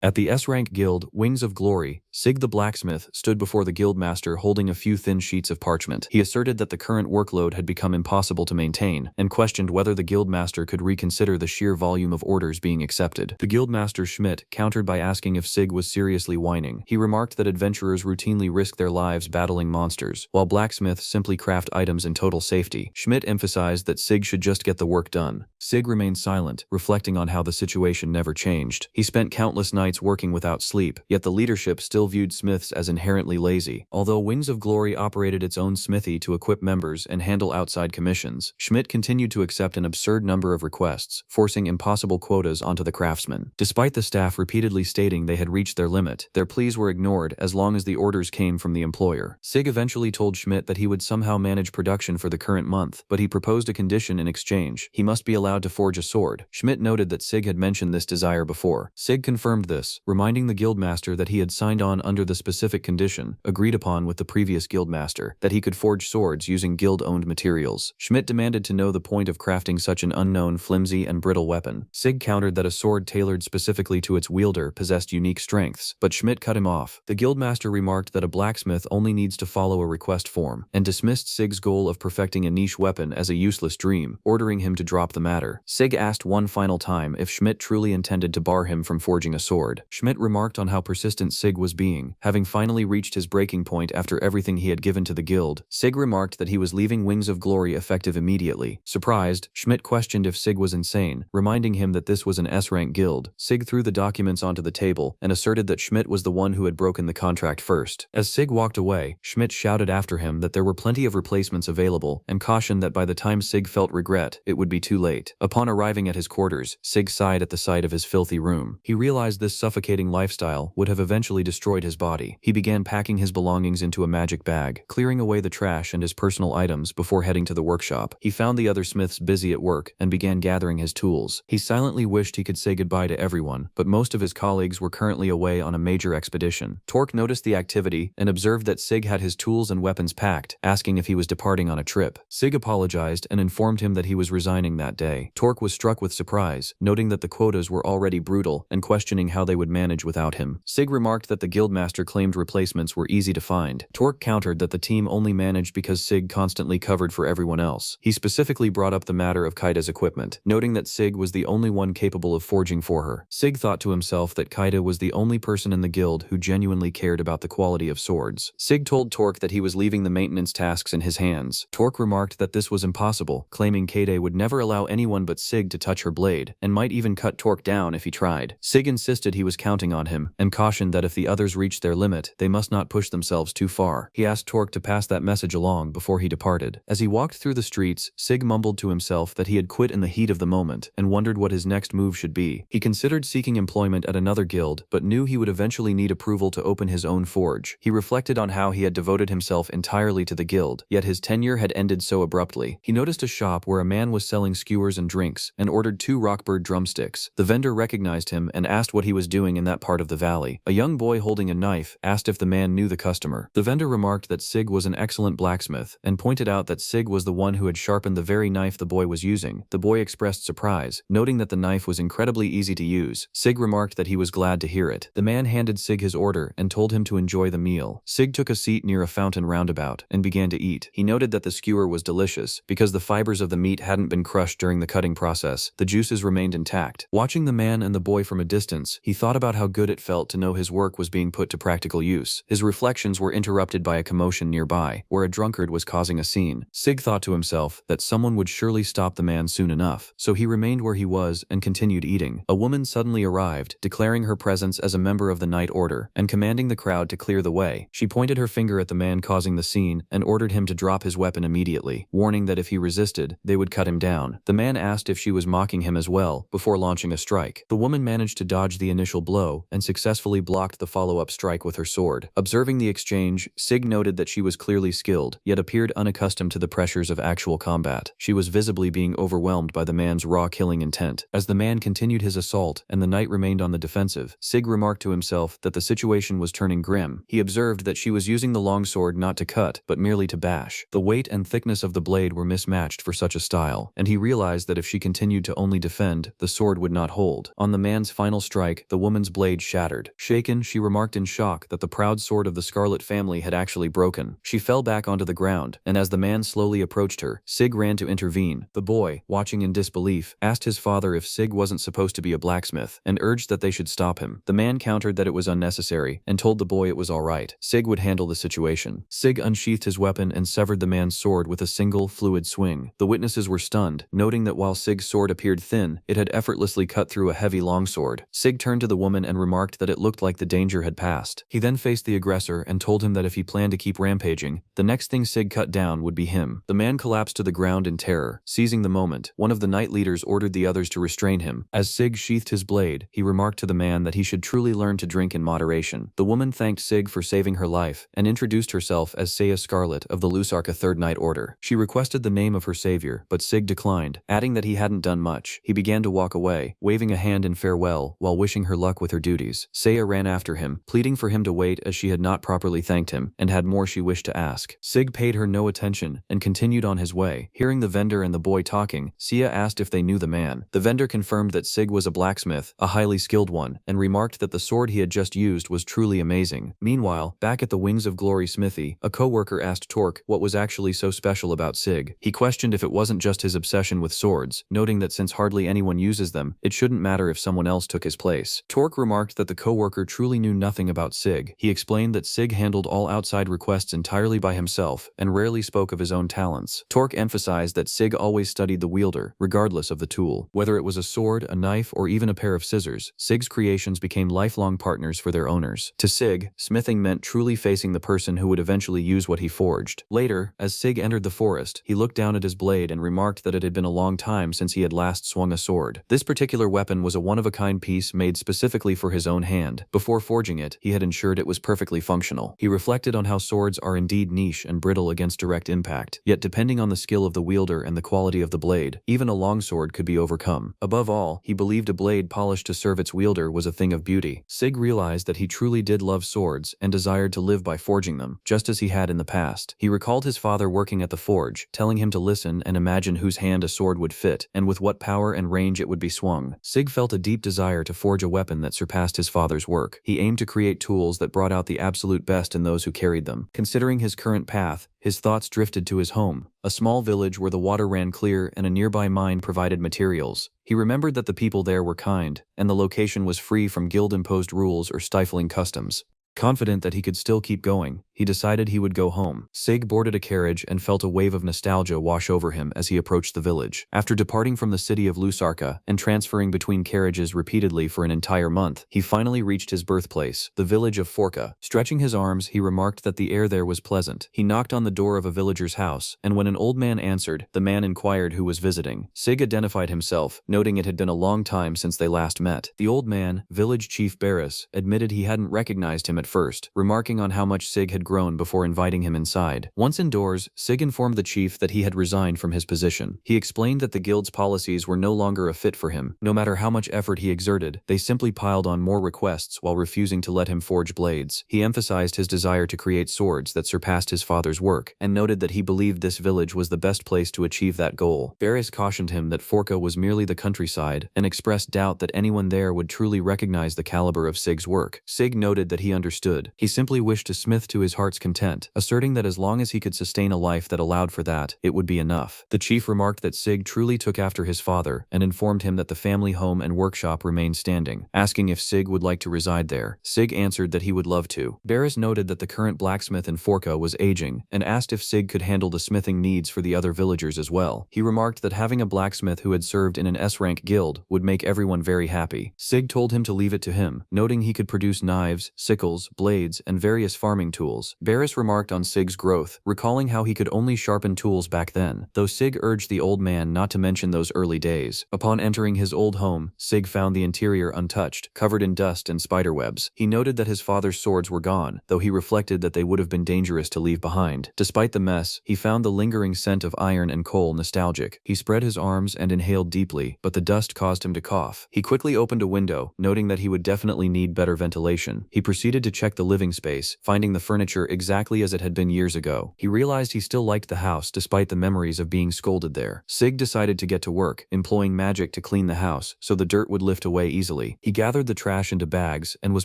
At the S-rank guild, Wings of Glory, Sig the blacksmith stood before the guildmaster holding a few thin sheets of parchment. He asserted that the current workload had become impossible to maintain, and questioned whether the guildmaster could reconsider the sheer volume of orders being accepted. The guildmaster Schmidt countered by asking if Sig was seriously whining. He remarked that adventurers routinely risk their lives battling monsters, while blacksmiths simply craft items in total safety. Schmidt emphasized that Sig should just get the work done. Sig remained silent, reflecting on how the situation never changed. He spent countless nights working without sleep, yet the leadership still viewed smiths as inherently lazy. Although Wings of Glory operated its own smithy to equip members and handle outside commissions, Schmidt continued to accept an absurd number of requests, forcing impossible quotas onto the craftsmen. Despite the staff repeatedly stating they had reached their limit, their pleas were ignored as long as the orders came from the employer. Sig eventually told Schmidt that he would somehow manage production for the current month, but he proposed a condition in exchange. He must be allowed to forge a sword. Schmidt noted that Sig had mentioned this desire before. Sig confirmed this, reminding the guildmaster that he had signed on under the specific condition, agreed upon with the previous guildmaster, that he could forge swords using guild-owned materials. Schmidt demanded to know the point of crafting such an unknown, flimsy, and brittle weapon. Sig countered that a sword tailored specifically to its wielder possessed unique strengths, but Schmidt cut him off. The guildmaster remarked that a blacksmith only needs to follow a request form, and dismissed Sig's goal of perfecting a niche weapon as a useless dream, ordering him to drop the matter. Sig asked one final time if Schmidt truly intended to bar him from forging a sword. Schmidt remarked on how persistent Sig was being, having finally reached his breaking point after everything he had given to the guild. Sig remarked that he was leaving Wings of Glory effective immediately. Surprised, Schmidt questioned if Sig was insane, reminding him that this was an S-rank guild. Sig threw the documents onto the table and asserted that Schmidt was the one who had broken the contract first. As Sig walked away, Schmidt shouted after him that there were plenty of replacements available and cautioned that by the time Sig felt regret, it would be too late. Upon arriving at his quarters, Sig sighed at the sight of his filthy room. He realized this suffocating lifestyle would have eventually destroyed his body. He began packing his belongings into a magic bag, clearing away the trash and his personal items before heading to the workshop. He found the other smiths busy at work and began gathering his tools. He silently wished he could say goodbye to everyone, but most of his colleagues were currently away on a major expedition. Torque noticed the activity and observed that Sig had his tools and weapons packed, asking if he was departing on a trip. Sig apologized and informed him that he was resigning that day. Torque was struck with surprise, noting that the quotas were already brutal and questioning how they would manage without him. Sig remarked that the guildmaster claimed replacements were easy to find. Torque countered that the team only managed because Sig constantly covered for everyone else. He specifically brought up the matter of Kaida's equipment, noting that Sig was the only one capable of forging for her. Sig thought to himself that Kaida was the only person in the guild who genuinely cared about the quality of swords. Sig told Torque that he was leaving the maintenance tasks in his hands. Torque remarked that this was impossible, claiming Kaida would never allow anyone but Sig to touch her blade, and might even cut Torque down if he tried. Sig insisted he was counting on him, and cautioned that if the others reached their limit, they must not push themselves too far. He asked Torque to pass that message along before he departed. As he walked through the streets, Sig mumbled to himself that he had quit in the heat of the moment, and wondered what his next move should be. He considered seeking employment at another guild, but knew he would eventually need approval to open his own forge. He reflected on how he had devoted himself entirely to the guild, yet his tenure had ended so abruptly. He noticed a shop where a man was selling skewers and drinks, and ordered 2 rockbird drumsticks. The vendor recognized him and asked what he was doing in that part of the valley. A young boy holding a knife asked if the man knew the customer. The vendor remarked that Sig was an excellent blacksmith, and pointed out that Sig was the one who had sharpened the very knife the boy was using. The boy expressed surprise, noting that the knife was incredibly easy to use. Sig remarked that he was glad to hear it. The man handed Sig his order and told him to enjoy the meal. Sig took a seat near a fountain roundabout and began to eat. He noted that the skewer was delicious because the fibers of the meat hadn't been crushed during the cutting process. The juices remained intact. Watching the man and the boy from a distance, he thought about how good it felt to know his work was being put to practical use. His reflections were interrupted by a commotion nearby, where a drunkard was causing a scene. Sig thought to himself that someone would surely stop the man soon enough, so he remained where he was and continued eating. A woman suddenly arrived, declaring her presence as a member of the Night Order, and commanding the crowd to clear the way. She pointed her finger at the man causing the scene and ordered him to drop his weapon immediately, warning that if he resisted, they would cut him down. The man asked if she was mocking him as well, before launching a strike. The woman managed to dodge the initial blow and successfully blocked the follow-up strike with her sword. Observing the exchange, Sig noted that she was clearly skilled, yet appeared unaccustomed to the pressures of actual combat. She was visibly being overwhelmed by the man's raw killing intent. As the man continued his assault and the knight remained on the defensive, Sig remarked to himself that the situation was turning grim. He observed that she was using the longsword not to cut, but merely to bash. The weight and thickness of the blade were mismatched for such a style, and he realized that if she continued to only defend, the sword would not hold. On the man's final strike, the woman's blade shattered. Shaken, she remarked in shock that the proud sword of the Scarlet family had actually broken. She fell back onto the ground, and as the man slowly approached her, Sig ran to intervene. The boy, watching in disbelief, asked his father if Sig wasn't supposed to be a blacksmith, and urged that they should stop him. The man countered that it was unnecessary, and told the boy it was alright. Sig would handle the situation. Sig unsheathed his weapon and severed the man's sword with a single, fluid swing. The witnesses were stunned, noting that while Sig's sword appeared thin, it had effortlessly cut through a heavy longsword. Sig turned to the woman and remarked that it looked like the danger had passed. He then faced the aggressor and told him that if he planned to keep rampaging, the next thing Sig cut down would be him. The man collapsed to the ground in terror. Seizing the moment, one of the night leaders ordered the others to restrain him. As Sig sheathed his blade, he remarked to the man that he should truly learn to drink in moderation. The woman thanked Sig for saving her life and introduced herself as Saya Scarlet of the Lusarka Third Night Order. She requested the name of her savior, but Sig declined, adding that he hadn't done much. He began to walk away, waving a hand in farewell while wishing her luck with her duties. Saya ran after him, pleading for him to wait as she had not properly thanked him and had more she wished to ask. Sig paid her no attention and continued on his way. Hearing the vendor and the boy talking, Sia asked if they knew the man. The vendor confirmed that Sig was a blacksmith, a highly skilled one, and remarked that the sword he had just used was truly amazing. Meanwhile, back at the Wings of Glory smithy, a co-worker asked Torque what was actually so special about Sig. He questioned if it wasn't just his obsession with swords, noting that since hardly anyone uses them, it shouldn't matter if someone else took his place. Torque remarked that the co-worker truly knew nothing about Sig. He explained that Sig handled all outside requests entirely by himself and rarely spoke of his own talents. Torque emphasized that Sig always studied the wielder, regardless of the tool. Whether it was a sword, a knife, or even a pair of scissors, Sig's creations became lifelong partners for their owners. To Sig, smithing meant truly facing the person who would eventually use what he forged. Later, as Sig entered the forest, he looked down at his blade and remarked that it had been a long time since he had last swung a sword. This particular weapon was a one-of-a-kind piece made specifically for his own hand. Before forging it, he had ensured it was perfectly functional. He reflected on how swords are indeed niche and brittle against direct impact, yet depending on the skill of the wielder and the quality of the blade, even a longsword could be overcome. Above all, he believed a blade polished to serve its wielder was a thing of beauty. Sig realized that he truly did love swords and desired to live by forging them, just as he had in the past. He recalled his father working at the forge, telling him to listen and imagine whose hand a sword would fit, and with what power and range it would be swung. Sig felt a deep desire to forge a weapon that surpassed his father's work. He aimed to create tools that brought out the absolute best in those who carried them. Considering his current path, his thoughts drifted to his home, a small village where the water ran clear and a nearby mine provided materials. He remembered that the people there were kind, and the location was free from guild-imposed rules or stifling customs. Confident that he could still keep going, he decided he would go home. Sig boarded a carriage and felt a wave of nostalgia wash over him as he approached the village. After departing from the city of Lusarka and transferring between carriages repeatedly for an entire month, he finally reached his birthplace, the village of Forca. Stretching his arms, he remarked that the air there was pleasant. He knocked on the door of a villager's house, and when an old man answered, the man inquired who was visiting. Sig identified himself, noting it had been a long time since they last met. The old man, village chief Barris, admitted he hadn't recognized him at first, remarking on how much Sig had grown before inviting him inside. Once indoors, Sig informed the chief that he had resigned from his position. He explained that the guild's policies were no longer a fit for him. No matter how much effort he exerted, they simply piled on more requests while refusing to let him forge blades. He emphasized his desire to create swords that surpassed his father's work, and noted that he believed this village was the best place to achieve that goal. Barris cautioned him that Forca was merely the countryside, and expressed doubt that anyone there would truly recognize the caliber of Sig's work. Sig noted that he understood. He simply wished to smith to his heart's content, asserting that as long as he could sustain a life that allowed for that, it would be enough. The chief remarked that Sig truly took after his father and informed him that the family home and workshop remained standing, asking if Sig would like to reside there. Sig answered that he would love to. Barris noted that the current blacksmith in Forca was aging and asked if Sig could handle the smithing needs for the other villagers as well. He remarked that having a blacksmith who had served in an S-rank guild would make everyone very happy. Sig told him to leave it to him, noting he could produce knives, sickles, blades, and various farming tools. Barris remarked on Sig's growth, recalling how he could only sharpen tools back then, though Sig urged the old man not to mention those early days. Upon entering his old home, Sig found the interior untouched, covered in dust and spiderwebs. He noted that his father's swords were gone, though he reflected that they would have been dangerous to leave behind. Despite the mess, he found the lingering scent of iron and coal nostalgic. He spread his arms and inhaled deeply, but the dust caused him to cough. He quickly opened a window, noting that he would definitely need better ventilation. He proceeded to check the living space, finding the furniture furniture exactly as it had been years ago. He realized he still liked the house despite the memories of being scolded there. Sig decided to get to work, employing magic to clean the house so the dirt would lift away easily. He gathered the trash into bags and was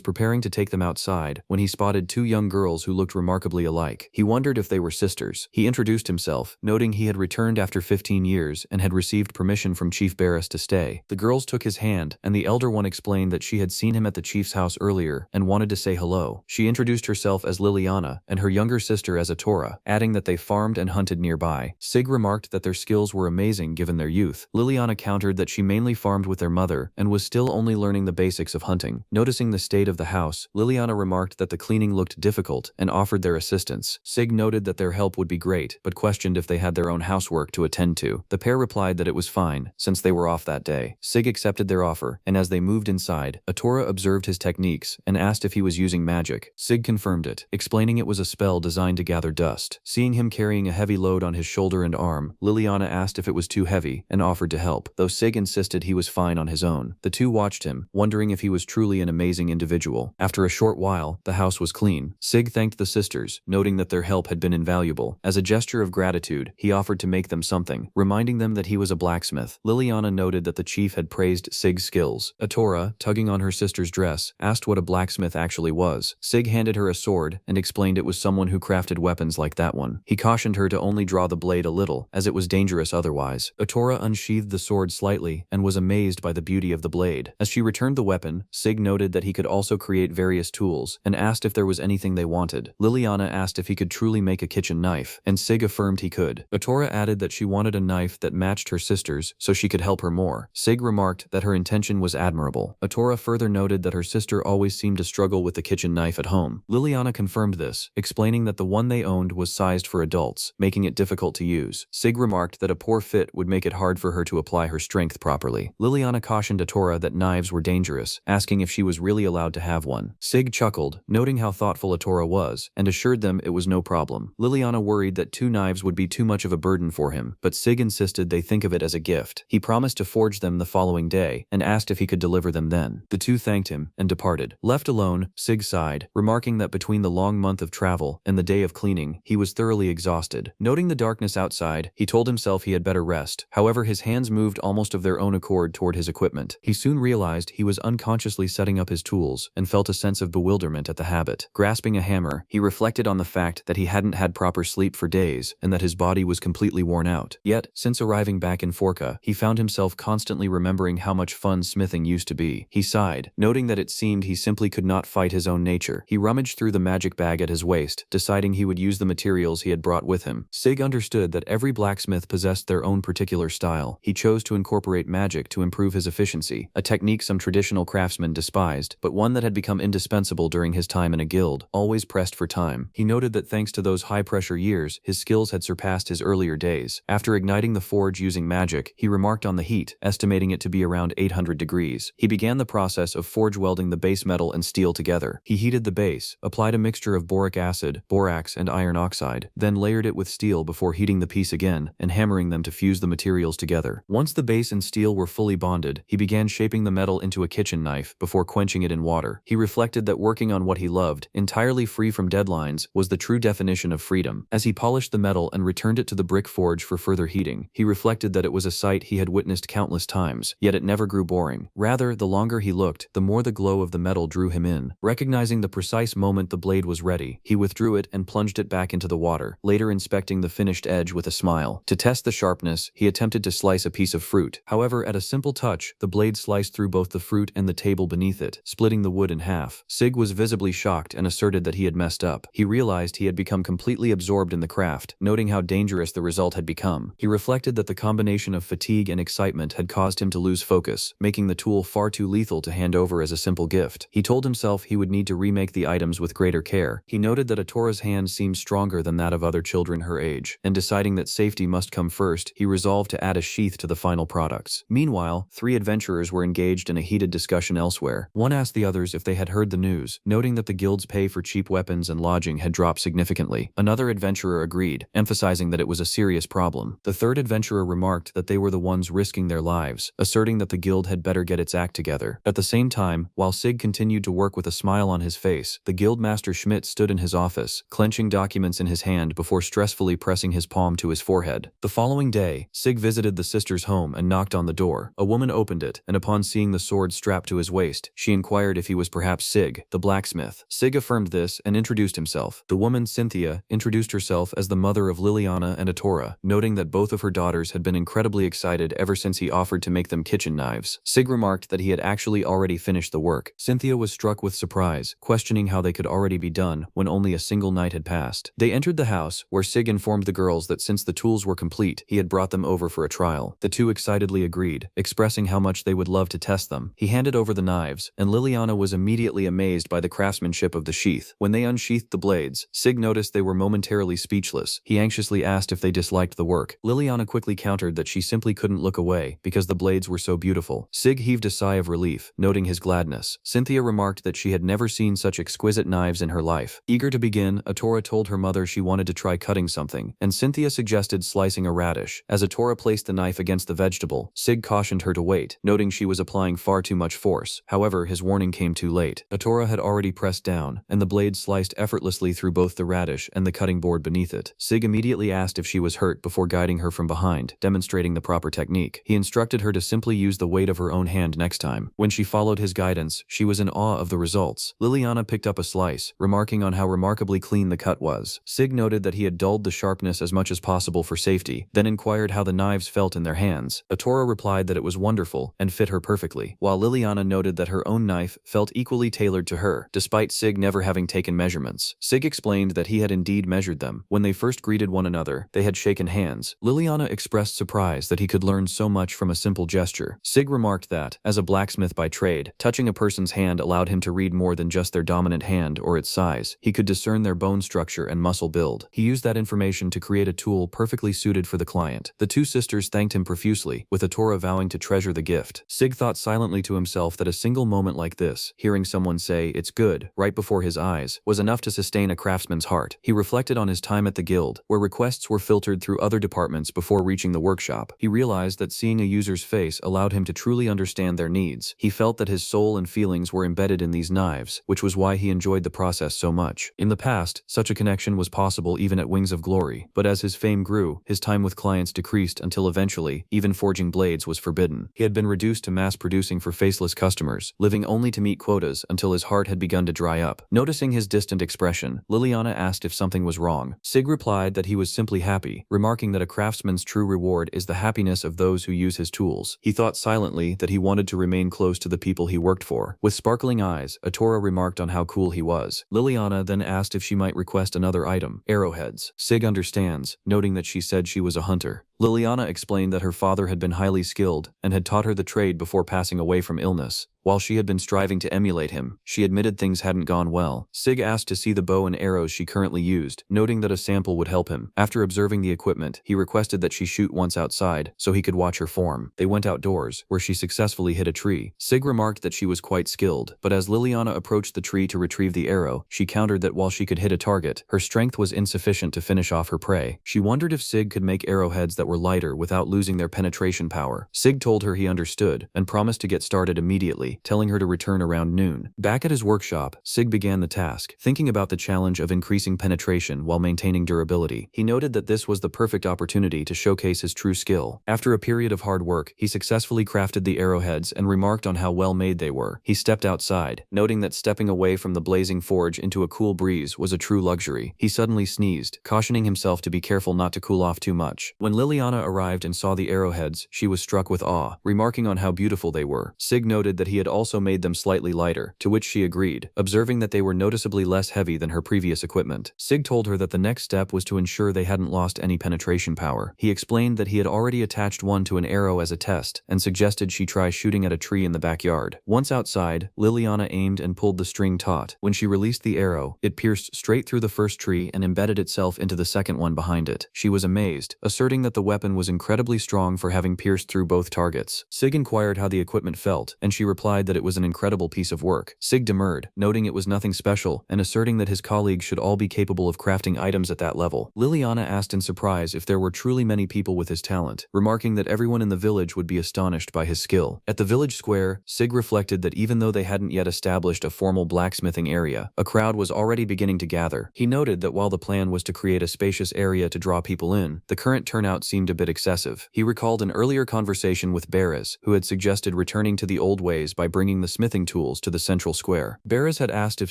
preparing to take them outside when he spotted two young girls who looked remarkably alike. He wondered if they were sisters. He introduced himself, noting he had returned after 15 years and had received permission from Chief Barris to stay. The girls took his hand, and the elder one explained that she had seen him at the chief's house earlier and wanted to say hello. She introduced herself as Liliana and her younger sister as Atora, adding that they farmed and hunted nearby. Sig remarked that their skills were amazing given their youth. Liliana countered that she mainly farmed with their mother and was still only learning the basics of hunting. Noticing the state of the house, Liliana remarked that the cleaning looked difficult and offered their assistance. Sig noted that their help would be great, but questioned if they had their own housework to attend to. The pair replied that it was fine, since they were off that day. Sig accepted their offer, and as they moved inside, Atora observed his techniques and asked if he was using magic. Sig confirmed it, explaining it was a spell designed to gather dust. Seeing him carrying a heavy load on his shoulder and arm, Liliana asked if it was too heavy and offered to help, though Sig insisted he was fine on his own. The two watched him, wondering if he was truly an amazing individual. After a short while, the house was clean. Sig thanked the sisters, noting that their help had been invaluable. As a gesture of gratitude, he offered to make them something, reminding them that he was a blacksmith. Liliana noted that the chief had praised Sig's skills. Atora, tugging on her sister's dress, asked what a blacksmith actually was. Sig handed her a sword and explained it was someone who crafted weapons like that one. He cautioned her to only draw the blade a little, as it was dangerous otherwise. Atora unsheathed the sword slightly and was amazed by the beauty of the blade. As she returned the weapon, Sig noted that he could also create various tools and asked if there was anything they wanted. Liliana asked if he could truly make a kitchen knife, and Sig affirmed he could. Atora added that she wanted a knife that matched her sister's so she could help her more. Sig remarked that her intention was admirable. Atora further noted that her sister always seemed to struggle with the kitchen knife at home. Liliana confirmed this, explaining that the one they owned was sized for adults, making it difficult to use. Sig remarked that a poor fit would make it hard for her to apply her strength properly. Liliana cautioned Atora that knives were dangerous, asking if she was really allowed to have one. Sig chuckled, noting how thoughtful Atora was, and assured them it was no problem. Liliana worried that 2 knives would be too much of a burden for him, but Sig insisted they think of it as a gift. He promised to forge them the following day, and asked if he could deliver them then. The two thanked him, and departed. Left alone, Sig sighed, remarking that between the long month of travel and the day of cleaning, he was thoroughly exhausted. Noting the darkness outside, he told himself he had better rest. However, his hands moved almost of their own accord toward his equipment. He soon realized he was unconsciously setting up his tools, and felt a sense of bewilderment at the habit. Grasping a hammer, he reflected on the fact that he hadn't had proper sleep for days, and that his body was completely worn out. Yet, since arriving back in Forca, he found himself constantly remembering how much fun smithing used to be. He sighed, noting that it seemed he simply could not fight his own nature. He rummaged through the magic bag at his waist, deciding he would use the materials he had brought with him. Sig understood that every blacksmith possessed their own particular style. He chose to incorporate magic to improve his efficiency, a technique some traditional craftsmen despised, but one that had become indispensable during his time in a guild, always pressed for time. He noted that thanks to those high-pressure years, his skills had surpassed his earlier days. After igniting the forge using magic, he remarked on the heat, estimating it to be around 800 degrees. He began the process of forge welding the base metal and steel together. He heated the base, applied a mixture of boric acid, borax, and iron oxide, then layered it with steel before heating the piece again and hammering them to fuse the materials together. Once the base and steel were fully bonded, he began shaping the metal into a kitchen knife before quenching it in water. He reflected that working on what he loved, entirely free from deadlines, was the true definition of freedom. As he polished the metal and returned it to the brick forge for further heating, he reflected that it was a sight he had witnessed countless times, yet it never grew boring. Rather, the longer he looked, the more the glow of the metal drew him in. Recognizing the precise moment the blade was ready, he withdrew it and plunged it back into the water, later inspecting the finished edge with a smile. To test the sharpness, he attempted to slice a piece of fruit. However, at a simple touch, the blade sliced through both the fruit and the table beneath it, splitting the wood in half. Sig was visibly shocked and asserted that he had messed up. He realized he had become completely absorbed in the craft, noting how dangerous the result had become. He reflected that the combination of fatigue and excitement had caused him to lose focus, making the tool far too lethal to hand over as a simple gift. He told himself he would need to remake the items with greater care. He noted that Atora's hand seemed stronger than that of other children her age, and deciding that safety must come first, he resolved to add a sheath to the final products. Meanwhile, 3 adventurers were engaged in a heated discussion elsewhere. One asked the others if they had heard the news, noting that the guild's pay for cheap weapons and lodging had dropped significantly. Another adventurer agreed, emphasizing that it was a serious problem. The third adventurer remarked that they were the ones risking their lives, asserting that the guild had better get its act together. At the same time, while Sig continued to work with a smile on his face, the guildmaster Schmidt stood in his office, clenching documents in his hand before stressfully pressing his palm to his forehead. The following day, Sig visited the sister's home and knocked on the door. A woman opened it, and upon seeing the sword strapped to his waist, she inquired if he was perhaps Sig, the blacksmith. Sig affirmed this and introduced himself. The woman, Cynthia, introduced herself as the mother of Liliana and Atora, noting that both of her daughters had been incredibly excited ever since he offered to make them kitchen knives. Sig remarked that he had actually already finished the work. Cynthia was struck with surprise, questioning how they could already be done when only a single night had passed. They entered the house, where Sig informed the girls that since the tools were complete, he had brought them over for a trial. The two excitedly agreed, expressing how much they would love to test them. He handed over the knives, and Liliana was immediately amazed by the craftsmanship of the sheath. When they unsheathed the blades, Sig noticed they were momentarily speechless. He anxiously asked if they disliked the work. Liliana quickly countered that she simply couldn't look away because the blades were so beautiful. Sig heaved a sigh of relief, noting his gladness. Cynthia remarked that she had never seen such exquisite knives in her life. Eager to begin, Atora told her mother she wanted to try cutting something, and Cynthia suggested slicing a radish. As Atora placed the knife against the vegetable, Sig cautioned her to wait, noting she was applying far too much force. However, his warning came too late. Atora had already pressed down, and the blade sliced effortlessly through both the radish and the cutting board beneath it. Sig immediately asked if she was hurt before guiding her from behind, demonstrating the proper technique. He instructed her to simply use the weight of her own hand next time. When she followed his guidance, she was in awe of the results. Liliana picked up a slice, remarking on how remarkably clean the cut was. Sig noted that he had dulled the sharpness as much as possible for safety, then inquired how the knives felt in their hands. Atora replied that it was wonderful and fit her perfectly, while Liliana noted that her own knife felt equally tailored to her, despite Sig never having taken measurements. Sig explained that he had indeed measured them. When they first greeted one another, they had shaken hands. Liliana expressed surprise that he could learn so much from a simple gesture. Sig remarked that, as a blacksmith by trade, touching a person's hand allowed him to read more than just their dominant hand or its size. He could discern their bone structure and muscle build. He used that information to create a tool perfectly suited for the client. The two sisters thanked him profusely, with Atora vowing to treasure the gift. Sig thought silently to himself that a single moment like this, hearing someone say, "It's good," right before his eyes, was enough to sustain a craftsman's heart. He reflected on his time at the guild, where requests were filtered through other departments before reaching the workshop. He realized that seeing a user's face allowed him to truly understand their needs. He felt that his soul and feelings were embedded in these knives, which was why he enjoyed the process so much. In the past, such a connection was possible even at Wings of Glory, but as his fame grew, his time with clients decreased until eventually, even forging blades was forbidden. He had been reduced to mass-producing for faceless customers, living only to meet quotas until his heart had begun to dry up. Noticing his distant expression, Liliana asked if something was wrong. Sig replied that he was simply happy, remarking that a craftsman's true reward is the happiness of those who use his tools. He thought silently that he wanted to remain close to the people he worked for. With sparkling eyes, Atora remarked on how cool he was. Liliana then asked if she might request another item, arrowheads. Sig understands, noting that she said she was a hunter. Liliana explained that her father had been highly skilled and had taught her the trade before passing away from illness. While she had been striving to emulate him, she admitted things hadn't gone well. Sig asked to see the bow and arrows she currently used, noting that a sample would help him. After observing the equipment, he requested that she shoot once outside so he could watch her form. They went outdoors, where she successfully hit a tree. Sig remarked that she was quite skilled, but as Liliana approached the tree to retrieve the arrow, she countered that while she could hit a target, her strength was insufficient to finish off her prey. She wondered if Sig could make arrowheads that were lighter without losing their penetration power. Sig told her he understood and promised to get started immediately, telling her to return around noon. Back at his workshop, Sig began the task, thinking about the challenge of increasing penetration while maintaining durability. He noted that this was the perfect opportunity to showcase his true skill. After a period of hard work, he successfully crafted the arrowheads and remarked on how well made they were. He stepped outside, noting that stepping away from the blazing forge into a cool breeze was a true luxury. He suddenly sneezed, cautioning himself to be careful not to cool off too much. When Liliana arrived and saw the arrowheads, she was struck with awe, remarking on how beautiful they were. Sig noted that he had also made them slightly lighter, to which she agreed, observing that they were noticeably less heavy than her previous equipment. Sig told her that the next step was to ensure they hadn't lost any penetration power. He explained that he had already attached one to an arrow as a test, and suggested she try shooting at a tree in the backyard. Once outside, Liliana aimed and pulled the string taut. When she released the arrow, it pierced straight through the first tree and embedded itself into the second one behind it. She was amazed, asserting that the weapon was incredibly strong for having pierced through both targets. Sig inquired how the equipment felt, and she replied that it was an incredible piece of work. Sig demurred, noting it was nothing special, and asserting that his colleagues should all be capable of crafting items at that level. Liliana asked in surprise if there were truly many people with his talent, remarking that everyone in the village would be astonished by his skill. At the village square, Sig reflected that even though they hadn't yet established a formal blacksmithing area, a crowd was already beginning to gather. He noted that while the plan was to create a spacious area to draw people in, the current turnout seemed a bit excessive. He recalled an earlier conversation with Beres, who had suggested returning to the old ways by bringing the smithing tools to the central square. Beres had asked if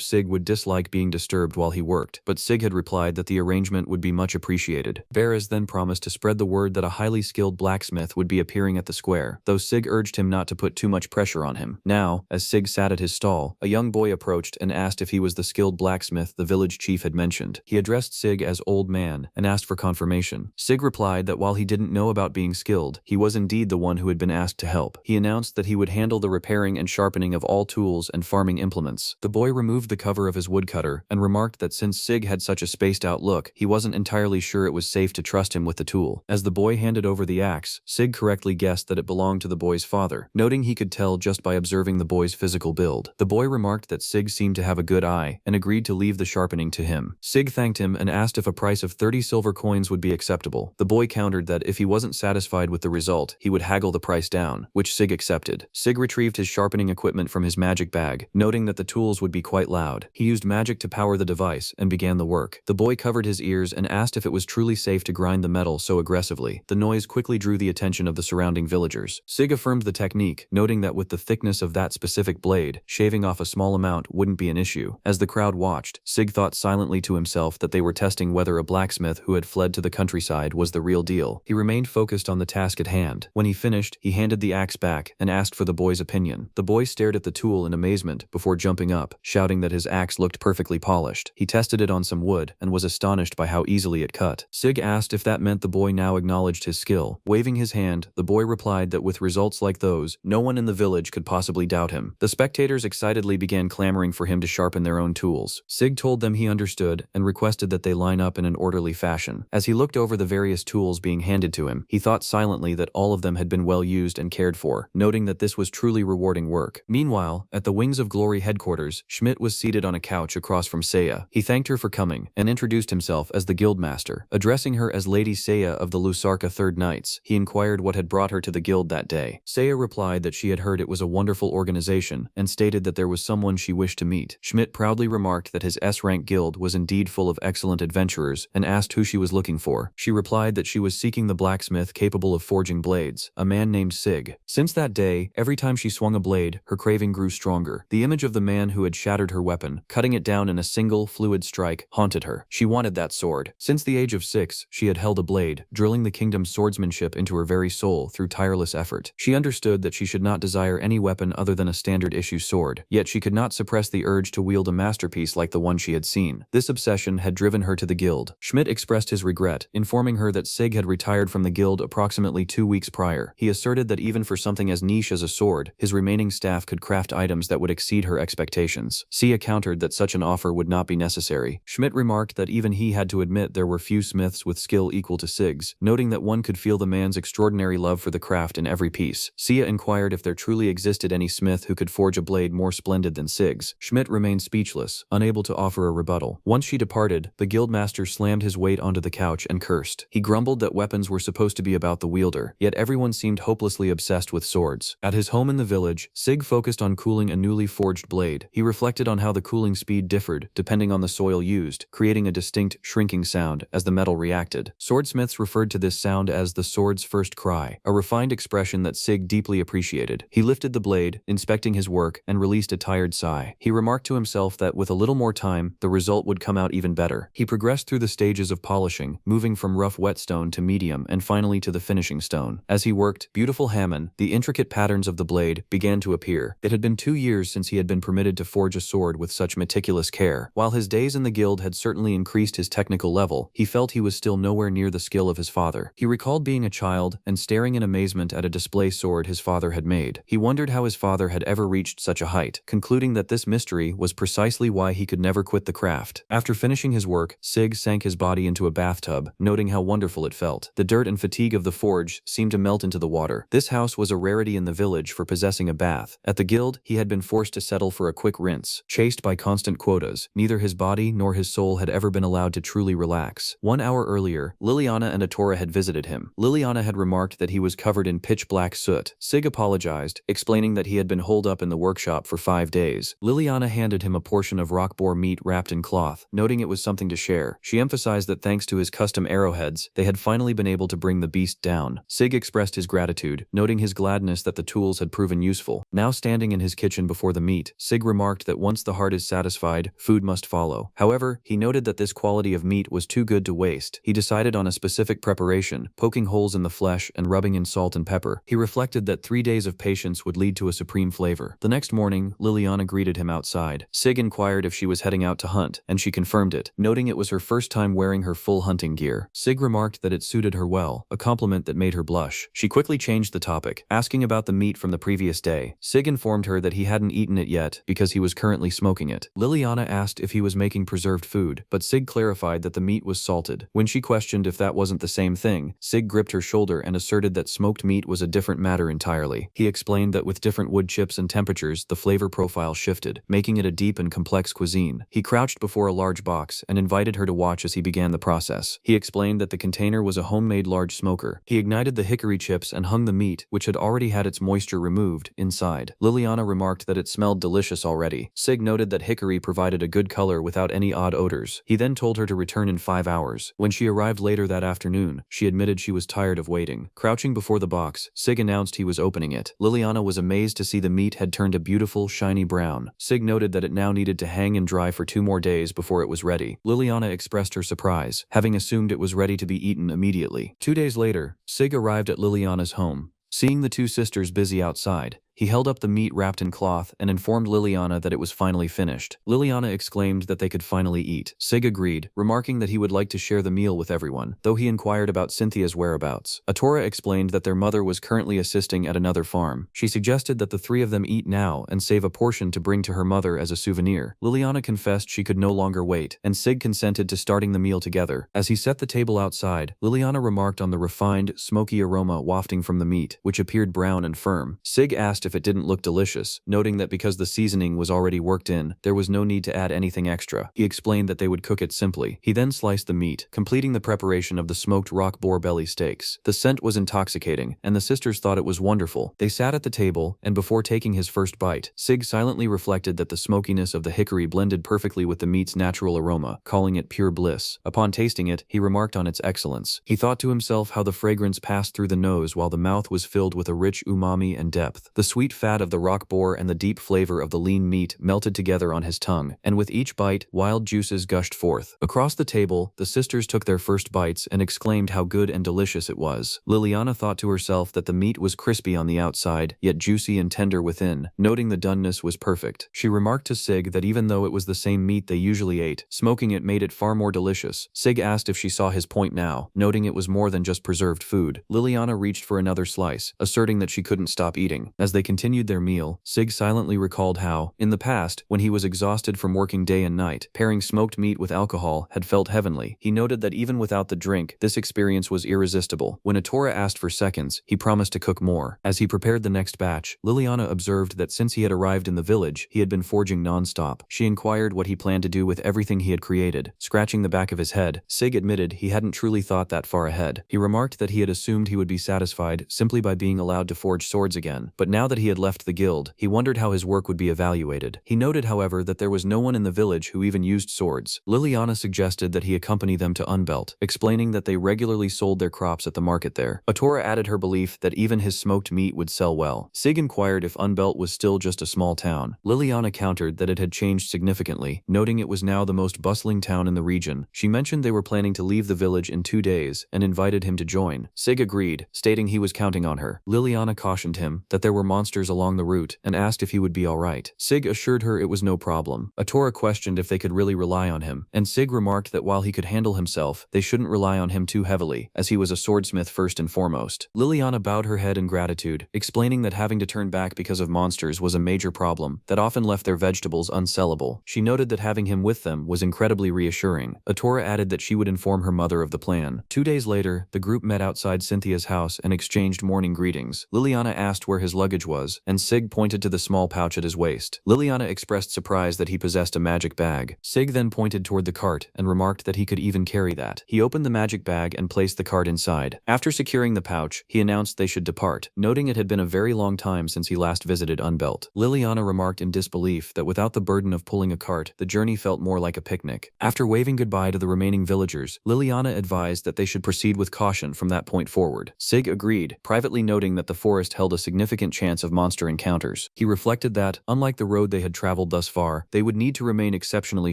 Sig would dislike being disturbed while he worked, but Sig had replied that the arrangement would be much appreciated. Beres then promised to spread the word that a highly skilled blacksmith would be appearing at the square, though Sig urged him not to put too much pressure on him. Now, as Sig sat at his stall, a young boy approached and asked if he was the skilled blacksmith the village chief had mentioned. He addressed Sig as old man and asked for confirmation. Sig replied that while he didn't know about being skilled, he was indeed the one who had been asked to help. He announced that he would handle the repairing and sharpening of all tools and farming implements. The boy removed the cover of his woodcutter and remarked that since Sig had such a spaced-out look, he wasn't entirely sure it was safe to trust him with the tool. As the boy handed over the axe, Sig correctly guessed that it belonged to the boy's father, noting he could tell just by observing the boy's physical build. The boy remarked that Sig seemed to have a good eye and agreed to leave the sharpening to him. Sig thanked him and asked if a price of 30 silver coins would be acceptable. The boy countered that if he wasn't satisfied with the result, he would haggle the price down, which Sig accepted. Sig retrieved his sharpening equipment from his magic bag, noting that the tools would be quite loud. He used magic to power the device and began the work. The boy covered his ears and asked if it was truly safe to grind the metal so aggressively. The noise quickly drew the attention of the surrounding villagers. Sig affirmed the technique, noting that with the thickness of that specific blade, shaving off a small amount wouldn't be an issue. As the crowd watched, Sig thought silently to himself that they were testing whether a blacksmith who had fled to the countryside was the real deal. He remained focused on the task at hand. When he finished, he handed the axe back and asked for the boy's opinion. The boy stared at the tool in amazement before jumping up, shouting that his axe looked perfectly polished. He tested it on some wood and was astonished by how easily it cut. Sig asked if that meant the boy now acknowledged his skill. Waving his hand, the boy replied that with results like those, no one in the village could possibly doubt him. The spectators excitedly began clamoring for him to sharpen their own tools. Sig told them he understood and requested that they line up in an orderly fashion. As he looked over the various tools being handed to him, he thought silently that all of them had been well used and cared for, noting that this was truly rewarding work. Meanwhile, at the Wings of Glory headquarters, Schmidt was seated on a couch across from Seiya. He thanked her for coming and introduced himself as the guildmaster. Addressing her as Lady Seiya of the Lusarka Third Knights, he inquired what had brought her to the guild that day. Seiya replied that she had heard it was a wonderful organization and stated that there was someone she wished to meet. Schmidt proudly remarked that his S-rank guild was indeed full of excellent adventurers and asked who she was looking for. She replied that she was seeking the blacksmith capable of forging blades, a man named Sig. Since that day, every time she swung a blade, her craving grew stronger. The image of the man who had shattered her weapon, cutting it down in a single, fluid strike, haunted her. She wanted that sword. Since the age of 6, she had held a blade, drilling the kingdom's swordsmanship into her very soul through tireless effort. She understood that she should not desire any weapon other than a standard-issue sword, yet she could not suppress the urge to wield a masterpiece like the one she had seen. This obsession had driven her to the guild. Schmidt expressed his regret, informing her that Sig had retired from the guild approximately 2 weeks prior. He asserted that even for something as niche as a sword, his remaining staff could craft items that would exceed her expectations. Sia countered that such an offer would not be necessary. Schmidt remarked that even he had to admit there were few smiths with skill equal to Sig's, noting that one could feel the man's extraordinary love for the craft in every piece. Sia inquired if there truly existed any smith who could forge a blade more splendid than Sig's. Schmidt remained speechless, unable to offer a rebuttal. Once she departed, the guildmaster slammed his weight onto the couch and cursed. He grumbled that weapons were supposed to be about the wielder, yet everyone seemed hopelessly obsessed with swords. At his home in the village, Sig focused on cooling a newly forged blade. He reflected on how the cooling speed differed depending on the soil used, creating a distinct shrinking sound as the metal reacted. Swordsmiths referred to this sound as the sword's first cry, a refined expression that Sig deeply appreciated. He lifted the blade, inspecting his work, and released a tired sigh. He remarked to himself that with a little more time, the result would come out even better. He progressed through the stages of polishing, moving from rough whetstone to medium and finally to the finishing stone. As he worked, beautiful Hammon, the intricate patterns of the blade, began to appear. It had been 2 years since he had been permitted to forge a sword with such meticulous care. While his days in the guild had certainly increased his technical level, he felt he was still nowhere near the skill of his father. He recalled being a child and staring in amazement at a display sword his father had made. He wondered how his father had ever reached such a height, concluding that this mystery was precisely why he could never quit the craft. After finishing his work, Sig sank his body into a bathtub, noting how wonderful it felt. Unbelt. The dirt and fatigue of the forge seemed to melt into the water. This house was a rarity in the village for possessing a bath. At the guild, he had been forced to settle for a quick rinse. Chased by constant quotas, neither his body nor his soul had ever been allowed to truly relax. 1 hour earlier, Liliana and Atora had visited him. Liliana had remarked that he was covered in pitch-black soot. Sig apologized, explaining that he had been holed up in the workshop for 5 days. Liliana handed him a portion of rock boar meat wrapped in cloth, noting it was something to share. She emphasized that thanks to his custom arrowheads, they had finally been able to bring the beast down. Sig expressed his gratitude, noting his gladness that the tools had proven useful. Now standing in his kitchen before the meat, Sig remarked that once the heart is satisfied, food must follow. However, he noted that this quality of meat was too good to waste. He decided on a specific preparation, poking holes in the flesh and rubbing in salt and pepper. He reflected that 3 days of patience would lead to a supreme flavor. The next morning, Liliana greeted him outside. Sig inquired if she was heading out to hunt, and she confirmed it, noting it was her first time wearing her full hunting gear. Sig remarked that it suited her well, a compliment that made her blush. She quickly changed the topic, asking about the meat from the previous day. Sig informed her that he hadn't eaten it yet because he was currently smoking it. Liliana asked if he was making preserved food, but Sig clarified that the meat was salted. When she questioned if that wasn't the same thing, Sig gripped her shoulder and asserted that smoked meat was a different matter entirely. He explained that with different wood chips and temperatures, the flavor profile shifted, making it a deep and complex cuisine. He crouched before a large box and invited her to watch as he began the process. He explained that the container was a homemade large smoker. He ignited the hickory chips and hung the meat, which had already had its moisture removed, inside. Liliana remarked that it smelled delicious already. Sig noted that hickory provided a good color without any odd odors. He then told her to return in 5 hours. When she arrived later that afternoon, she admitted she was tired of waiting. Crouching before the box, Sig announced he was opening it. Liliana was amazed to see the meat had turned a beautiful, shiny brown. Sig noted that it now needed to hang and dry for 2 more days before it was ready. Liliana expressed her surprise, having assumed it was ready to be eaten immediately. 2 days later, Sig arrived at Liliana's home. Seeing the 2 sisters busy outside, he held up the meat wrapped in cloth and informed Liliana that it was finally finished. Liliana exclaimed that they could finally eat. Sig agreed, remarking that he would like to share the meal with everyone, though he inquired about Cynthia's whereabouts. Atora explained that their mother was currently assisting at another farm. She suggested that the 3 of them eat now and save a portion to bring to her mother as a souvenir. Liliana confessed she could no longer wait, and Sig consented to starting the meal together. As he set the table outside, Liliana remarked on the refined, smoky aroma wafting from the meat, which appeared brown and firm. Sig asked if it didn't look delicious, noting that because the seasoning was already worked in, there was no need to add anything extra. He explained that they would cook it simply. He then sliced the meat, completing the preparation of the smoked rock boar belly steaks. The scent was intoxicating, and the sisters thought it was wonderful. They sat at the table, and before taking his first bite, Sig silently reflected that the smokiness of the hickory blended perfectly with the meat's natural aroma, calling it pure bliss. Upon tasting it, he remarked on its excellence. He thought to himself how the fragrance passed through the nose while the mouth was filled with a rich umami and depth. The sweet fat of the rock boar and the deep flavor of the lean meat melted together on his tongue, and with each bite, wild juices gushed forth. Across the table, the sisters took their first bites and exclaimed how good and delicious it was. Liliana thought to herself that the meat was crispy on the outside, yet juicy and tender within, noting the doneness was perfect. She remarked to Sig that even though it was the same meat they usually ate, smoking it made it far more delicious. Sig asked if she saw his point now, noting it was more than just preserved food. Liliana reached for another slice, asserting that she couldn't stop eating. As they continued their meal, Sig silently recalled how, in the past, when he was exhausted from working day and night, pairing smoked meat with alcohol had felt heavenly. He noted that even without the drink, this experience was irresistible. When Atora asked for seconds, he promised to cook more. As he prepared the next batch, Liliana observed that since he had arrived in the village, he had been forging non-stop. She inquired what he planned to do with everything he had created. Scratching the back of his head, Sig admitted he hadn't truly thought that far ahead. He remarked that he had assumed he would be satisfied simply by being allowed to forge swords again, but now that he had left the guild, he wondered how his work would be evaluated. He noted, however, that there was no one in the village who even used swords. Liliana suggested that he accompany them to Unbelt, explaining that they regularly sold their crops at the market there. Atora added her belief that even his smoked meat would sell well. Sig inquired if Unbelt was still just a small town. Liliana countered that it had changed significantly, noting it was now the most bustling town in the region. She mentioned they were planning to leave the village in 2 days and invited him to join. Sig agreed, stating he was counting on her. Liliana cautioned him that there were monsters monsters along the route and asked if he would be alright. Sig assured her it was no problem. Atora questioned if they could really rely on him, and Sig remarked that while he could handle himself, they shouldn't rely on him too heavily, as he was a swordsmith first and foremost. Liliana bowed her head in gratitude, explaining that having to turn back because of monsters was a major problem that often left their vegetables unsellable. She noted that having him with them was incredibly reassuring. Atora added that she would inform her mother of the plan. 2 days later, the group met outside Cynthia's house and exchanged morning greetings. Liliana asked where his luggage was, and Sig pointed to the small pouch at his waist. Liliana expressed surprise that he possessed a magic bag. Sig then pointed toward the cart and remarked that he could even carry that. He opened the magic bag and placed the cart inside. After securing the pouch, he announced they should depart, noting it had been a very long time since he last visited Unbelt. Liliana remarked in disbelief that without the burden of pulling a cart, the journey felt more like a picnic. After waving goodbye to the remaining villagers, Liliana advised that they should proceed with caution from that point forward. Sig agreed, privately noting that the forest held a significant chance of monster encounters. He reflected that, unlike the road they had traveled thus far, they would need to remain exceptionally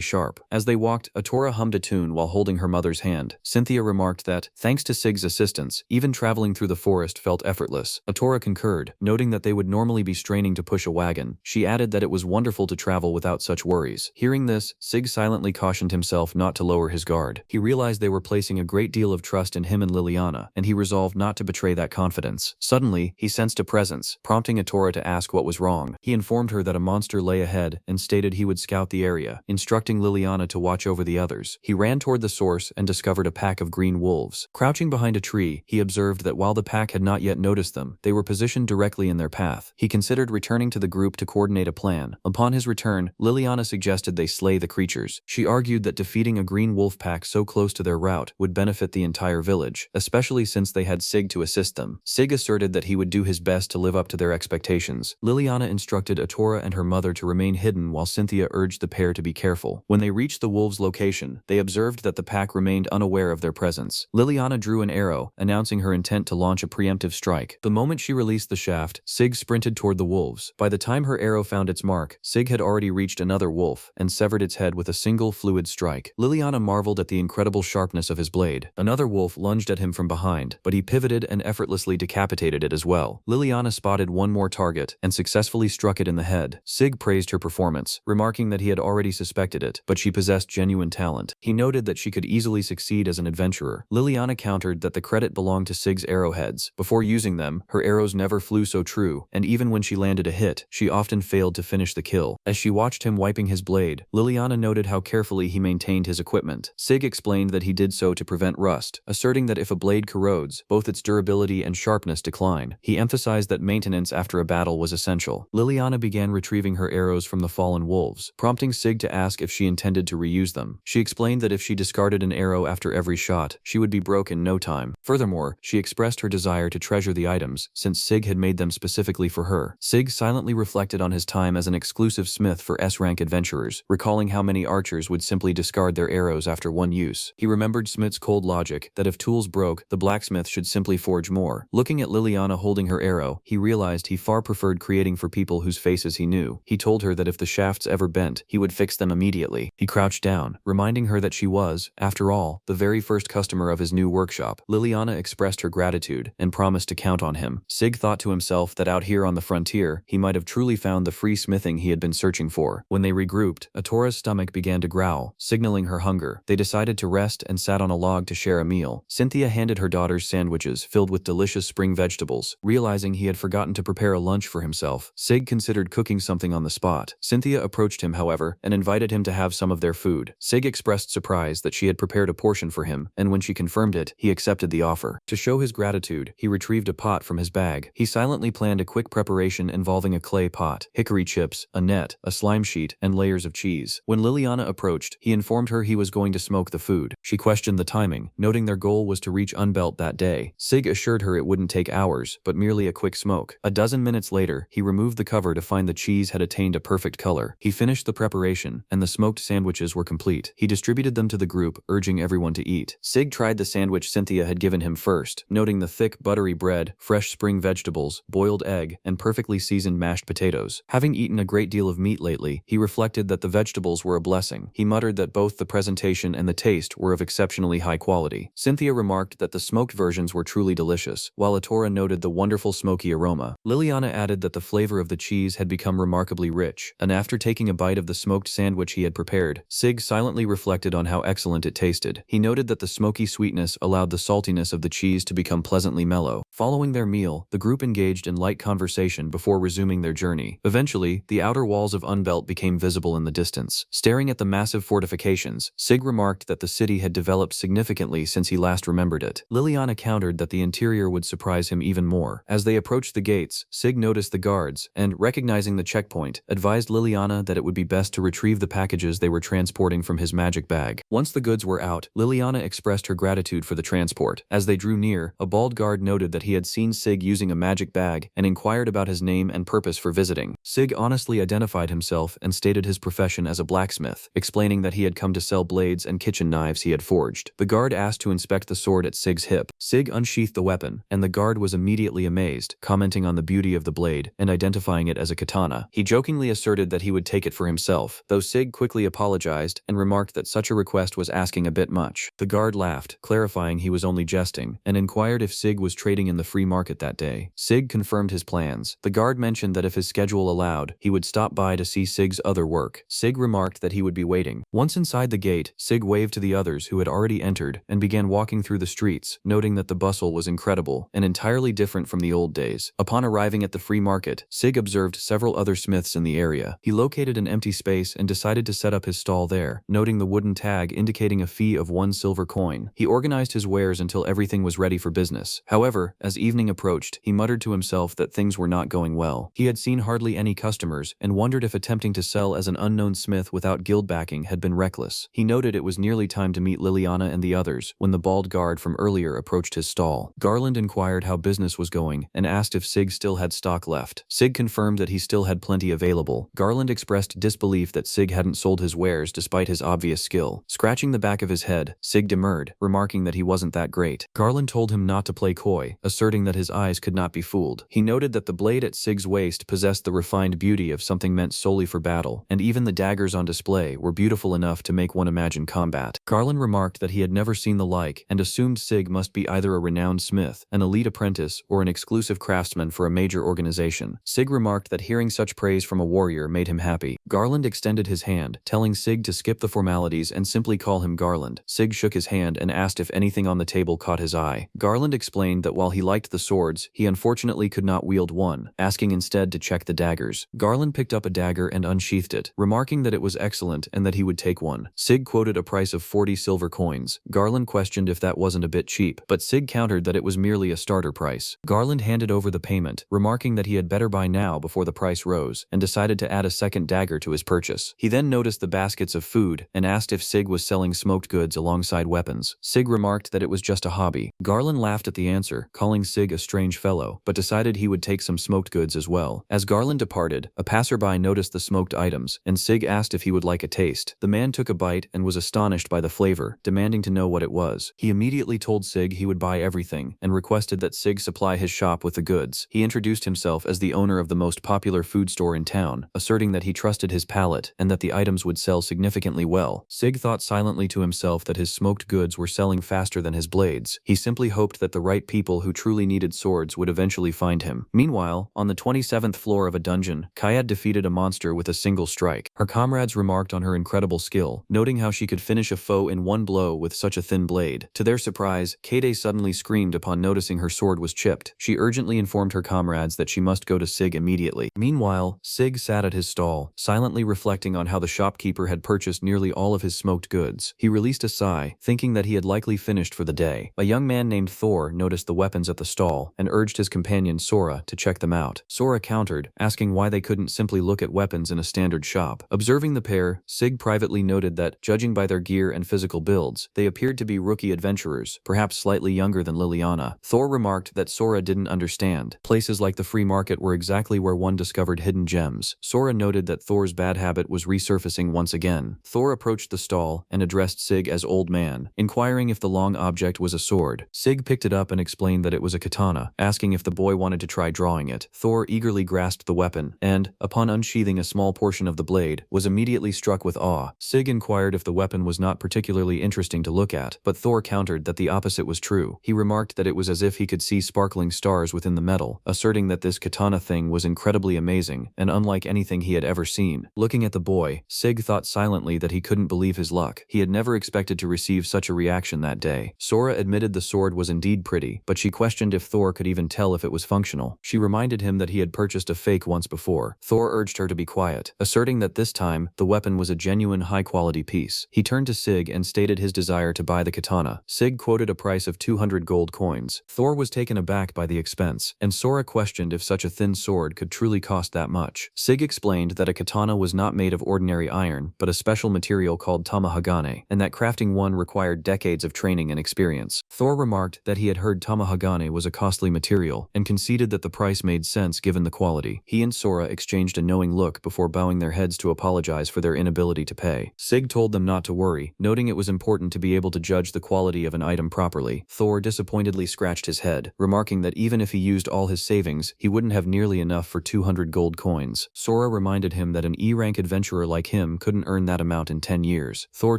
sharp. As they walked, Atora hummed a tune while holding her mother's hand. Cynthia remarked that, thanks to Sig's assistance, even traveling through the forest felt effortless. Atora concurred, noting that they would normally be straining to push a wagon. She added that it was wonderful to travel without such worries. Hearing this, Sig silently cautioned himself not to lower his guard. He realized they were placing a great deal of trust in him and Liliana, and he resolved not to betray that confidence. Suddenly, he sensed a presence, prompting Atora to ask what was wrong. He informed her that a monster lay ahead and stated he would scout the area, instructing Liliana to watch over the others. He ran toward the source and discovered a pack of green wolves. Crouching behind a tree, he observed that while the pack had not yet noticed them, they were positioned directly in their path. He considered returning to the group to coordinate a plan. Upon his return, Liliana suggested they slay the creatures. She argued that defeating a green wolf pack so close to their route would benefit the entire village, especially since they had Sig to assist them. Sig asserted that he would do his best to live up to their expectations. Liliana instructed Atora and her mother to remain hidden while Cynthia urged the pair to be careful. When they reached the wolves' location, they observed that the pack remained unaware of their presence. Liliana drew an arrow, announcing her intent to launch a preemptive strike. The moment she released the shaft, Sig sprinted toward the wolves. By the time her arrow found its mark, Sig had already reached another wolf and severed its head with a single fluid strike. Liliana marveled at the incredible sharpness of his blade. Another wolf lunged at him from behind, but he pivoted and effortlessly decapitated it as well. Liliana spotted one more target and successfully struck it in the head. Sig praised her performance, remarking that he had already suspected it, but she possessed genuine talent. He noted that she could easily succeed as an adventurer. Liliana countered that the credit belonged to Sig's arrowheads. Before using them, her arrows never flew so true, and even when she landed a hit, she often failed to finish the kill. As she watched him wiping his blade, Liliana noted how carefully he maintained his equipment. Sig explained that he did so to prevent rust, asserting that if a blade corrodes, both its durability and sharpness decline. He emphasized that maintenance after a battle was essential. Liliana began retrieving her arrows from the fallen wolves, prompting Sig to ask if she intended to reuse them. She explained that if she discarded an arrow after every shot, she would be broke in no time. Furthermore, she expressed her desire to treasure the items, since Sig had made them specifically for her. Sig silently reflected on his time as an exclusive smith for S-rank adventurers, recalling how many archers would simply discard their arrows after one use. He remembered Smith's cold logic that if tools broke, the blacksmith should simply forge more. Looking at Liliana holding her arrow, he realized he far preferred creating for people whose faces he knew. He told her that if the shafts ever bent, he would fix them immediately. He crouched down, reminding her that she was, after all, the very first customer of his new workshop. Liliana expressed her gratitude and promised to count on him. Sig thought to himself that out here on the frontier, he might have truly found the free smithing he had been searching for. When they regrouped, Atora's stomach began to growl, signaling her hunger. They decided to rest and sat on a log to share a meal. Cynthia handed her daughters sandwiches filled with delicious spring vegetables. Realizing he had forgotten to prepare a lunch for himself, Sig considered cooking something on the spot. Cynthia approached him, however, and invited him to have some of their food. Sig expressed surprise that she had prepared a portion for him, and when she confirmed it, he accepted the offer. To show his gratitude, he retrieved a pot from his bag. He silently planned a quick preparation involving a clay pot, hickory chips, a net, a slime sheet, and layers of cheese. When Liliana approached, he informed her he was going to smoke the food. She questioned the timing, noting their goal was to reach Unbelt that day. Sig assured her it wouldn't take hours, but merely a quick smoke. A dozen minutes later, he removed the cover to find the cheese had attained a perfect color. He finished the preparation, and the smoked sandwiches were complete. He distributed them to the group, urging everyone to eat. Sig tried the sandwich Cynthia had given him first, noting the thick, buttery bread, fresh spring vegetables, boiled egg, and perfectly seasoned mashed potatoes. Having eaten a great deal of meat lately, he reflected that the vegetables were a blessing. He muttered that both the presentation and the taste were of exceptionally high quality. Cynthia remarked that the smoked versions were truly delicious, while Atora noted the wonderful smoky aroma. Liliana added that the flavor of the cheese had become remarkably rich, and after taking a bite of the smoked sandwich he had prepared, Sig silently reflected on how excellent it tasted. He noted that the smoky sweetness allowed the saltiness of the cheese to become pleasantly mellow. Following their meal, the group engaged in light conversation before resuming their journey. Eventually, the outer walls of Unbelt became visible in the distance. Staring at the massive fortifications, Sig remarked that the city had developed significantly since he last remembered it. Liliana countered that the interior would surprise him even more. As they approached the gates, Sig noticed the guards and, recognizing the checkpoint, advised Liliana that it would be best to retrieve the packages they were transporting from his magic bag. Once the goods were out, Liliana expressed her gratitude for the transport. As they drew near, a bald guard noted that he had seen Sig using a magic bag and inquired about his name and purpose for visiting. Sig honestly identified himself and stated his profession as a blacksmith, explaining that he had come to sell blades and kitchen knives he had forged. The guard asked to inspect the sword at Sig's hip. Sig unsheathed the weapon, and the guard was immediately amazed, commenting on the beauty of the blade and identifying it as a katana. He jokingly asserted that he would take it for himself, though Sig quickly apologized and remarked that such a request was asking a bit much. The guard laughed, clarifying he was only jesting, and inquired if Sig was trading in the free market that day. Sig confirmed his plans. The guard mentioned that if his schedule allowed, he would stop by to see Sig's other work. Sig remarked that he would be waiting. Once inside the gate, Sig waved to the others who had already entered and began walking through the streets, noting that the bustle was incredible and entirely different from the old days. Upon arriving at the free market, Sig observed several other smiths in the area. He located an empty space and decided to set up his stall there, noting the wooden tag indicating a fee of 1 silver coin. He organized his wares until everything was ready for business. However, as evening approached, he muttered to himself that things were not going well. He had seen hardly any customers and wondered if attempting to sell as an unknown smith without guild backing had been reckless. He noted it was nearly time to meet Liliana and the others when the bald guard from earlier approached his stall. Garland inquired how business was going and asked if Sig still had stock left. Sig confirmed that he still had plenty available. Garland expressed disbelief that Sig hadn't sold his wares despite his obvious skill. Scratching the back of his head, Sig demurred, remarking that he wasn't that great. Garland told him not to play coy, asserting that his eyes could not be fooled. He noted that the blade at Sig's waist possessed the refined beauty of something meant solely for battle, and even the daggers on display were beautiful enough to make one imagine combat. Garland remarked that he had never seen the like and assumed Sig must be either a renowned smith, an elite apprentice, or an exclusive craftsman for a major organization. Sig remarked that hearing such praise from a warrior made him happy. Garland extended his hand, telling Sig to skip the formalities and simply call him Garland. Sig shook his hand and asked if anything on the table caught his eye. Garland explained that while he liked the swords, he unfortunately could not wield one, asking instead to check the daggers. Garland picked up a dagger and unsheathed it, remarking that it was excellent and that he would take one. Sig quoted a price of 40 silver coins. Garland questioned if that wasn't a bit cheap, but Sig countered that it was merely a starter price. Garland handed over the payment, remarking that he had better buy now before the price rose, and decided to add a second dagger to his purchase. He then noticed the baskets of food and asked if Sig was selling smoked goods alongside weapons. Sig remarked that it was just a hobby. Garland laughed at the answer, calling Sig a strange fellow, but decided he would take some smoked goods as well. As Garland departed, a passerby noticed the smoked items, and Sig asked if he would like a taste. The man took a bite and was astonished by the flavor, demanding to know what it was. He immediately told Sig he would buy everything, and requested that Sig supply his shop with the goods. He introduced himself as the owner of the most popular food store in town, asserting that he trusted his palate and that the items would sell significantly well. Sig thought silently to himself that his smoked goods were selling faster than his blades. He simply hoped that the right people who truly needed swords would eventually find him. Meanwhile, on the 27th floor of a dungeon, Kayad defeated a monster with a single strike. Her comrades remarked on her incredible skill, noting how she could finish a foe in one blow with such a thin blade. To their surprise, Kade suddenly screamed upon noticing her sword was chipped. She urgently informed her comrades that she must go to Sig immediately. Meanwhile, Sig sat at his stall, silently reflecting on how the shopkeeper had purchased nearly all of his smoked goods. He released a sigh, thinking that he had likely finished for the day. A young man named Thor noticed the weapons at the stall and urged his companion Sora to check them out. Sora countered, asking why they couldn't simply look at weapons in a standard shop. Observing the pair, Sig privately noted that, judging by their gear and physical builds, they appeared to be rookie adventurers, perhaps slightly younger than Liliana. Thor remarked that Sora didn't understand. Places like the free market were exactly where one discovered hidden gems. Sora noted that Thor's bad habit was resurfacing once again. Thor approached the stall and addressed Sig as Old Man, inquiring if the long object was a sword. Sig picked it up and explained that it was a katana, asking if the boy wanted to try drawing it. Thor eagerly grasped the weapon and, upon unsheathing a small portion of the blade, was immediately struck with awe. Sig inquired if the weapon was not particularly interesting to look at, but Thor countered that the opposite was true. He remarked that it was as if he could see sparkling stars within the metal, a asserting that this katana thing was incredibly amazing and unlike anything he had ever seen. Looking at the boy, Sig thought silently that he couldn't believe his luck. He had never expected to receive such a reaction that day. Sora admitted the sword was indeed pretty, but she questioned if Thor could even tell if it was functional. She reminded him that he had purchased a fake once before. Thor urged her to be quiet, asserting that this time, the weapon was a genuine high-quality piece. He turned to Sig and stated his desire to buy the katana. Sig quoted a price of 200 gold coins. Thor was taken aback by the expense, and Sora questioned if such a thin sword could truly cost that much. Sig explained that a katana was not made of ordinary iron, but a special material called tamahagane, and that crafting one required decades of training and experience. Thor remarked that he had heard tamahagane was a costly material, and conceded that the price made sense given the quality. He and Sora exchanged a knowing look before bowing their heads to apologize for their inability to pay. Sig told them not to worry, noting it was important to be able to judge the quality of an item properly. Thor disappointedly scratched his head, remarking that even if he used all his savings, he wouldn't have nearly enough for 200 gold coins. Sora reminded him that an E-rank adventurer like him couldn't earn that amount in 10 years. Thor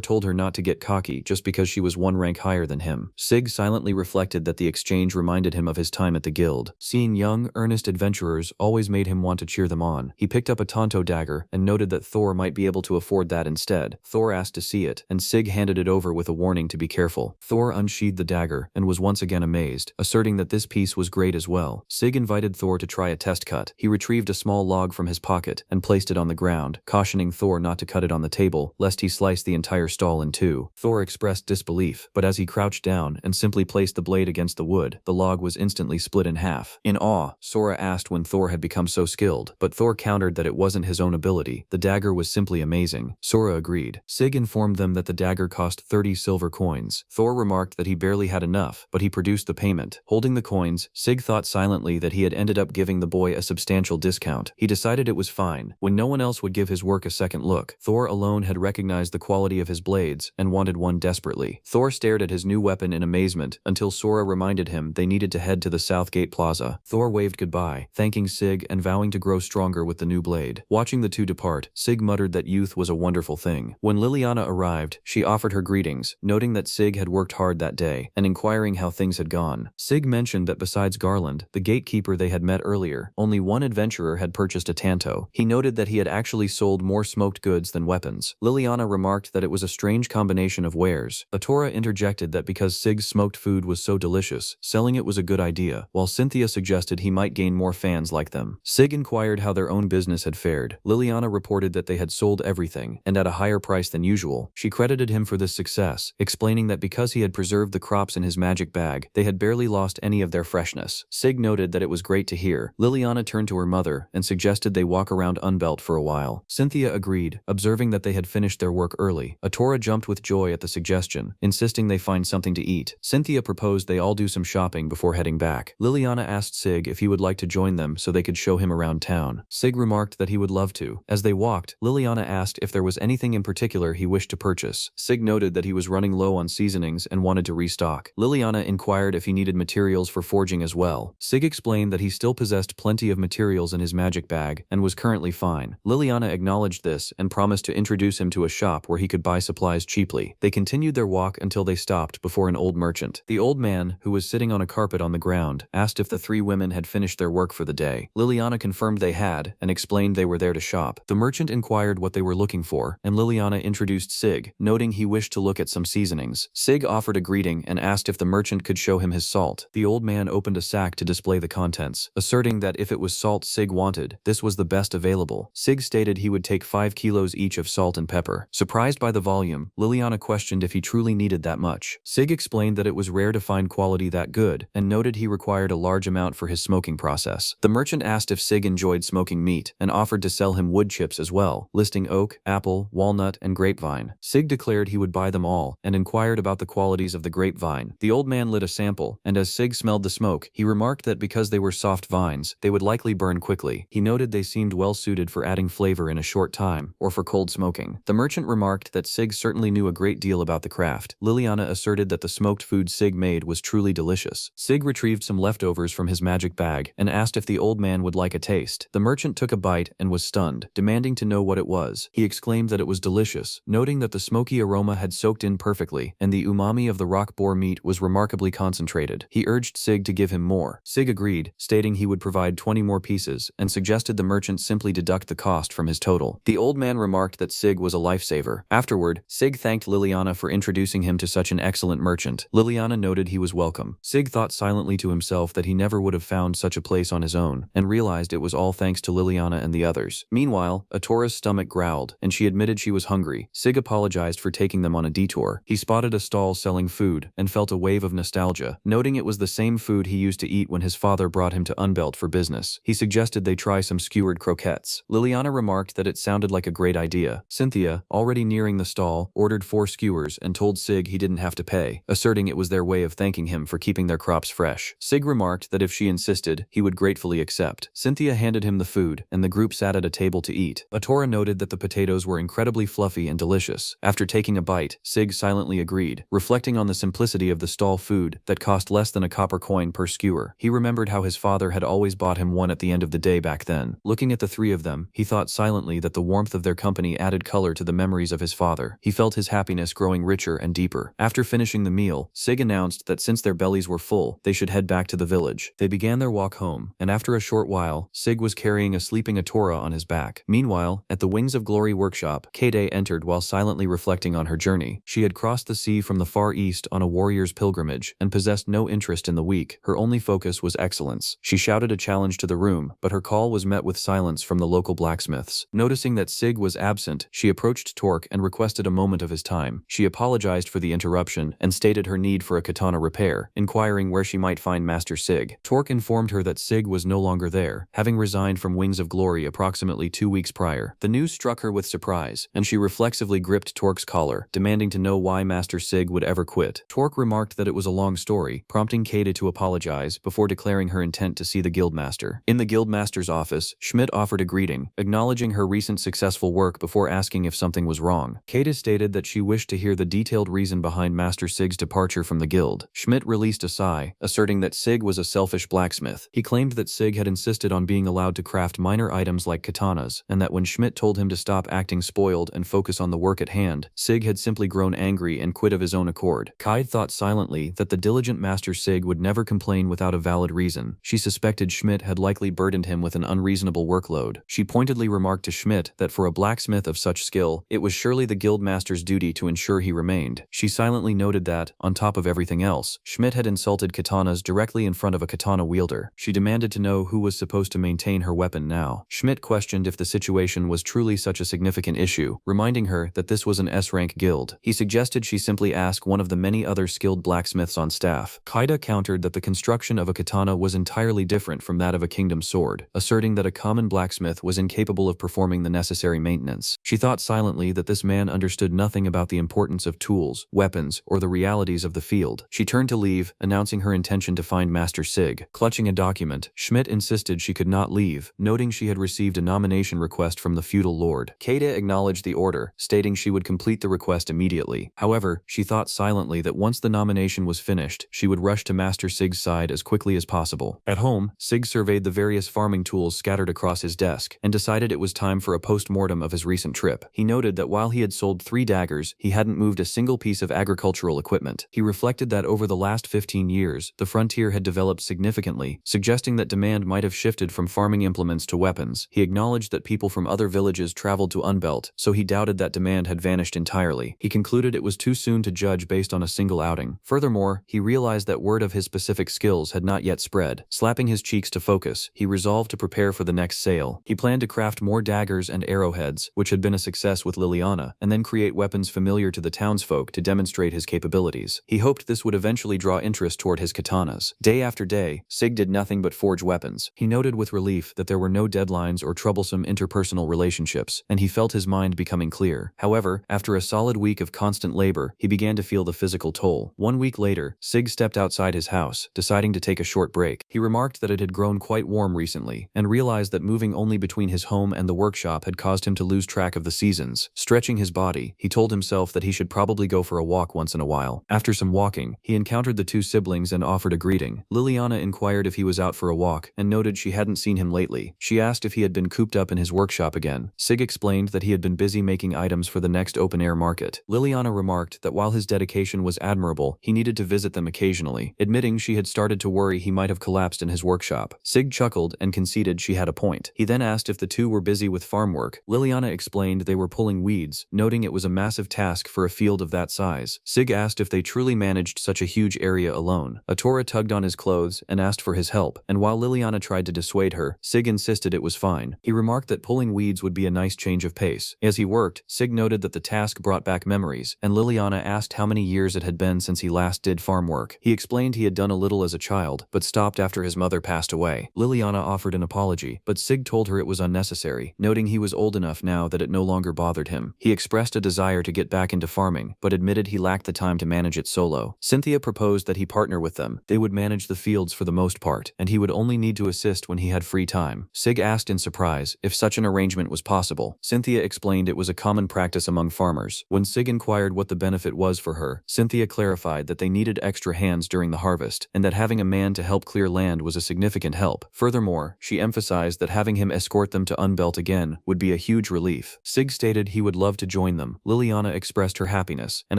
told her not to get cocky just because she was one rank higher than him. Sig silently reflected that the exchange reminded him of his time at the guild. Seeing young, earnest adventurers always made him want to cheer them on. He picked up a Tonto dagger and noted that Thor might be able to afford that instead. Thor asked to see it, and Sig handed it over with a warning to be careful. Thor unsheathed the dagger and was once again amazed, asserting that this piece was great as well. Sig invited Thor to try a test cut. He retrieved a small log from his pocket and placed it on the ground, cautioning Thor not to cut it on the table, lest he slice the entire stall in two. Thor expressed disbelief, but as he crouched down and simply placed the blade against the wood, the log was instantly split in half. In awe, Sora asked when Thor had become so skilled, but Thor countered that it wasn't his own ability. The dagger was simply amazing. Sora agreed. Sig informed them that the dagger cost 30 silver coins. Thor remarked that he barely had enough, but he produced the payment. Holding the coins, Sig thought silently that he had ended up giving the boy a substantial discount. He decided it was fine, when no one else would give his work a second look. Thor alone had recognized the quality of his blades and wanted one desperately. Thor stared at his new weapon in amazement until Sora reminded him they needed to head to the South Gate Plaza. Thor waved goodbye, thanking Sig and vowing to grow stronger with the new blade. Watching the two depart, Sig muttered that youth was a wonderful thing. When Liliana arrived, she offered her greetings, noting that Sig had worked hard that day, and inquiring how things had gone. Sig mentioned that besides Garland, the gatekeeper they had met earlier, only one adventurer had purchased a tanto. He noted that he had actually sold more smoked goods than weapons. Liliana remarked that it was a strange combination of wares. Atora interjected that because Sig's smoked food was so delicious, selling it was a good idea, while Cynthia suggested he might gain more fans like them. Sig inquired how their own business had fared. Liliana reported that they had sold everything, and at a higher price than usual. She credited him for this success, explaining that because he had preserved the crops in his magic bag, they had barely lost any of their freshness. Sig noted that it was great to hear. Liliana turned to her mother and suggested they walk around Unbelt for a while. Cynthia agreed, observing that they had finished their work early. Atora jumped with joy at the suggestion, insisting they find something to eat. Cynthia proposed they all do some shopping before heading back. Liliana asked Sig if he would like to join them so they could show him around town. Sig remarked that he would love to. As they walked, Liliana asked if there was anything in particular he wished to purchase. Sig noted that he was running low on seasonings and wanted to restock. Liliana inquired if he needed materials for forging as well. Sig explained that he still possessed plenty of materials in his magic bag and was currently fine. Liliana acknowledged this and promised to introduce him to a shop where he could buy supplies cheaply. They continued their walk until they stopped before an old merchant. The old man, who was sitting on a carpet on the ground, asked if the three women had finished their work for the day. Liliana confirmed they had and explained they were there to shop. The merchant inquired what they were looking for, and Liliana introduced Sig, noting he wished to look at some seasonings. Sig offered a greeting and asked if the merchant could show him his salt. The old man opened a sack to display the contents, asserting that if it was salt Sig wanted, this was the best available. Sig stated he would take 5 kilos each of salt and pepper. Surprised by the volume, Liliana questioned if he truly needed that much. Sig explained that it was rare to find quality that good, and noted he required a large amount for his smoking process. The merchant asked if Sig enjoyed smoking meat, and offered to sell him wood chips as well, listing oak, apple, walnut, and grapevine. Sig declared he would buy them all, and inquired about the qualities of the grapevine. The old man lit a sample, and as Sig smelled the smoke, he remarked that because they were soft vines, they would likely burn quickly. He noted they seemed well suited for adding flavor in a short time, or for cold smoking. The merchant remarked that Sig certainly knew a great deal about the craft. Liliana asserted that the smoked food Sig made was truly delicious. Sig retrieved some leftovers from his magic bag, and asked if the old man would like a taste. The merchant took a bite and was stunned, demanding to know what it was. He exclaimed that it was delicious, noting that the smoky aroma had soaked in perfectly, and the umami of the rock boar meat was remarkably concentrated. He urged Sig to give him more. Sig agreed, stating he would provide 20 more pieces, and suggested the merchant simply deduct the cost from his total. The old man remarked that Sig was a lifesaver. Afterward, Sig thanked Liliana for introducing him to such an excellent merchant. Liliana noted he was welcome. Sig thought silently to himself that he never would have found such a place on his own, and realized it was all thanks to Liliana and the others. Meanwhile, Atora's stomach growled, and she admitted she was hungry. Sig apologized for taking them on a detour. He spotted a stall selling food, and felt a wave of nostalgia, noting it was the same food he used to eat when his father brought him to Unbelt for business. He suggested they try some skewered croquettes. Liliana remarked that it sounded like a great idea. Cynthia, already nearing the stall, ordered 4 skewers and told Sig he didn't have to pay, asserting it was their way of thanking him for keeping their crops fresh. Sig remarked that if she insisted, he would gratefully accept. Cynthia handed him the food, and the group sat at a table to eat. Atora noted that the potatoes were incredibly fluffy and delicious. After taking a bite, Sig silently agreed, reflecting on the simplicity of the stall food that cost less than a copper coin per skewer. He remembered how his father had always bought him one at the end of the day back then. Looking at the 3 of them, he thought silently that the warmth of their company added color to the memories of his father. He felt his happiness growing richer and deeper. After finishing the meal, Sig announced that since their bellies were full, they should head back to the village. They began their walk home, and after a short while, Sig was carrying a sleeping Atora on his back. Meanwhile, at the Wings of Glory workshop, Kade entered while silently reflecting on her journey. She had crossed the sea from the Far East on a warrior's pilgrimage, and possessed no interest in the weak. Her only focus was excellence. She shouted a challenge to the room, but her call was met with silence from the local blacksmiths. Noticing that Sig was absent, she approached Torque and requested a moment of his time. She apologized for the interruption and stated her need for a katana repair, inquiring where she might find Master Sig. Torque informed her that Sig was no longer there, having resigned from Wings of Glory approximately 2 weeks prior. The news struck her with surprise, and she reflexively gripped Torque's collar, demanding to know why Master Sig would ever quit. Torque remarked that it was a long story, prompting Kade to apologize before declaring her intent to see the guildmaster. In the guildmaster's office, Schmidt offered a greeting, acknowledging her recent successful work before asking if something was wrong. Kade stated that she wished to hear the detailed reason behind Master Sig's departure from the guild. Schmidt released a sigh, asserting that Sig was a selfish blacksmith. He claimed that Sig had insisted on being allowed to craft minor items like katanas, and that when Schmidt told him to stop acting spoiled and focus on the work at hand, Sig had simply grown angry and quit of his own accord. Kade thought silently that the diligent Master Sig would never complain without a valid reason. She suspected Schmidt had likely burdened him with an unreasonable workload. She pointedly remarked to Schmidt that for a blacksmith of such skill, it was surely the guildmaster's duty to ensure he remained. She silently noted that, on top of everything else, Schmidt had insulted katanas directly in front of a katana wielder. She demanded to know who was supposed to maintain her weapon now. Schmidt questioned if the situation was truly such a significant issue, reminding her that this was an S-rank guild. He suggested she simply ask one of the many other skilled blacksmiths on staff. Kaida countered that the construction of a katana was entirely different from that of a kingdom sword, asserting that a common blacksmith was incapable of performing the necessary maintenance. She thought silently that this man understood nothing about the importance of tools, weapons, or the realities of the field. She turned to leave, announcing her intention to find Master Sig. Clutching a document, Schmidt insisted she could not leave, noting she had received a nomination request from the feudal lord. Kade acknowledged the order, stating she would complete the request immediately. However, she thought silently that once the nomination was finished, she would rush to Master Sig's side as quickly as possible. At home, Sig surveyed the various farming tools scattered across his desk, and decided it was time for a post-mortem of his recent trip. He noted that while he had sold 3 daggers, he hadn't moved a single piece of agricultural equipment. He reflected that over the last 15 years, the frontier had developed significantly, suggesting that demand might have shifted from farming implements to weapons. He acknowledged that people from other villages traveled to Unbelt, so he doubted that demand had vanished entirely. He concluded it was too soon to judge based on a single outing. Furthermore, he realized that word of his specific skills had not yet spread. Slapping his cheeks to focus, he resolved to prepare for the next sale. He planned to craft more daggers and arrowheads, which had been a success with Liliana, and then create weapons familiar to the townsfolk to demonstrate his capabilities. He hoped this would eventually draw interest toward his katanas. Day after day, Sig did nothing but forge weapons. He noted with relief that there were no deadlines or troublesome interpersonal relationships, and he felt his mind becoming clear. However, after a solid week of constant labor, he began to feel the physical toll. 1 week later, Sig stepped outside his house, deciding to take a short break. He remarked that it had grown quite warm recently, and realized that moving only between his home and the workshop had caused him to lose track of the seasons. Stretching his body, he told himself that he should probably go for a walk once in a while. After some walking, he encountered the 2 siblings and offered a greeting. Liliana inquired if he was out for a walk, and noted she hadn't seen him lately. She asked if he had been cooped up in his workshop again. Sig explained that he had been busy making items for the next open-air market. Liliana remarked that while his dedication was admirable, he needed to visit them occasionally, admitting she had started to worry he might have collapsed collapsed in his workshop. Sig chuckled and conceded she had a point. He then asked if the two were busy with farm work. Liliana explained they were pulling weeds, noting it was a massive task for a field of that size. Sig asked if they truly managed such a huge area alone. Atora tugged on his clothes and asked for his help, and while Liliana tried to dissuade her, Sig insisted it was fine. He remarked that pulling weeds would be a nice change of pace. As he worked, Sig noted that the task brought back memories, and Liliana asked how many years it had been since he last did farm work. He explained he had done a little as a child, but stopped after his mother passed away. Liliana offered an apology, but Sig told her it was unnecessary, noting he was old enough now that it no longer bothered him. He expressed a desire to get back into farming, but admitted he lacked the time to manage it solo. Cynthia proposed that he partner with them. They would manage the fields for the most part, and he would only need to assist when he had free time. Sig asked in surprise if such an arrangement was possible. Cynthia explained it was a common practice among farmers. When Sig inquired what the benefit was for her, Cynthia clarified that they needed extra hands during the harvest, and that having a man to help clear land was a significant help. Furthermore, she emphasized that having him escort them to Unbelt again would be a huge relief. Sig stated he would love to join them. Liliana expressed her happiness, and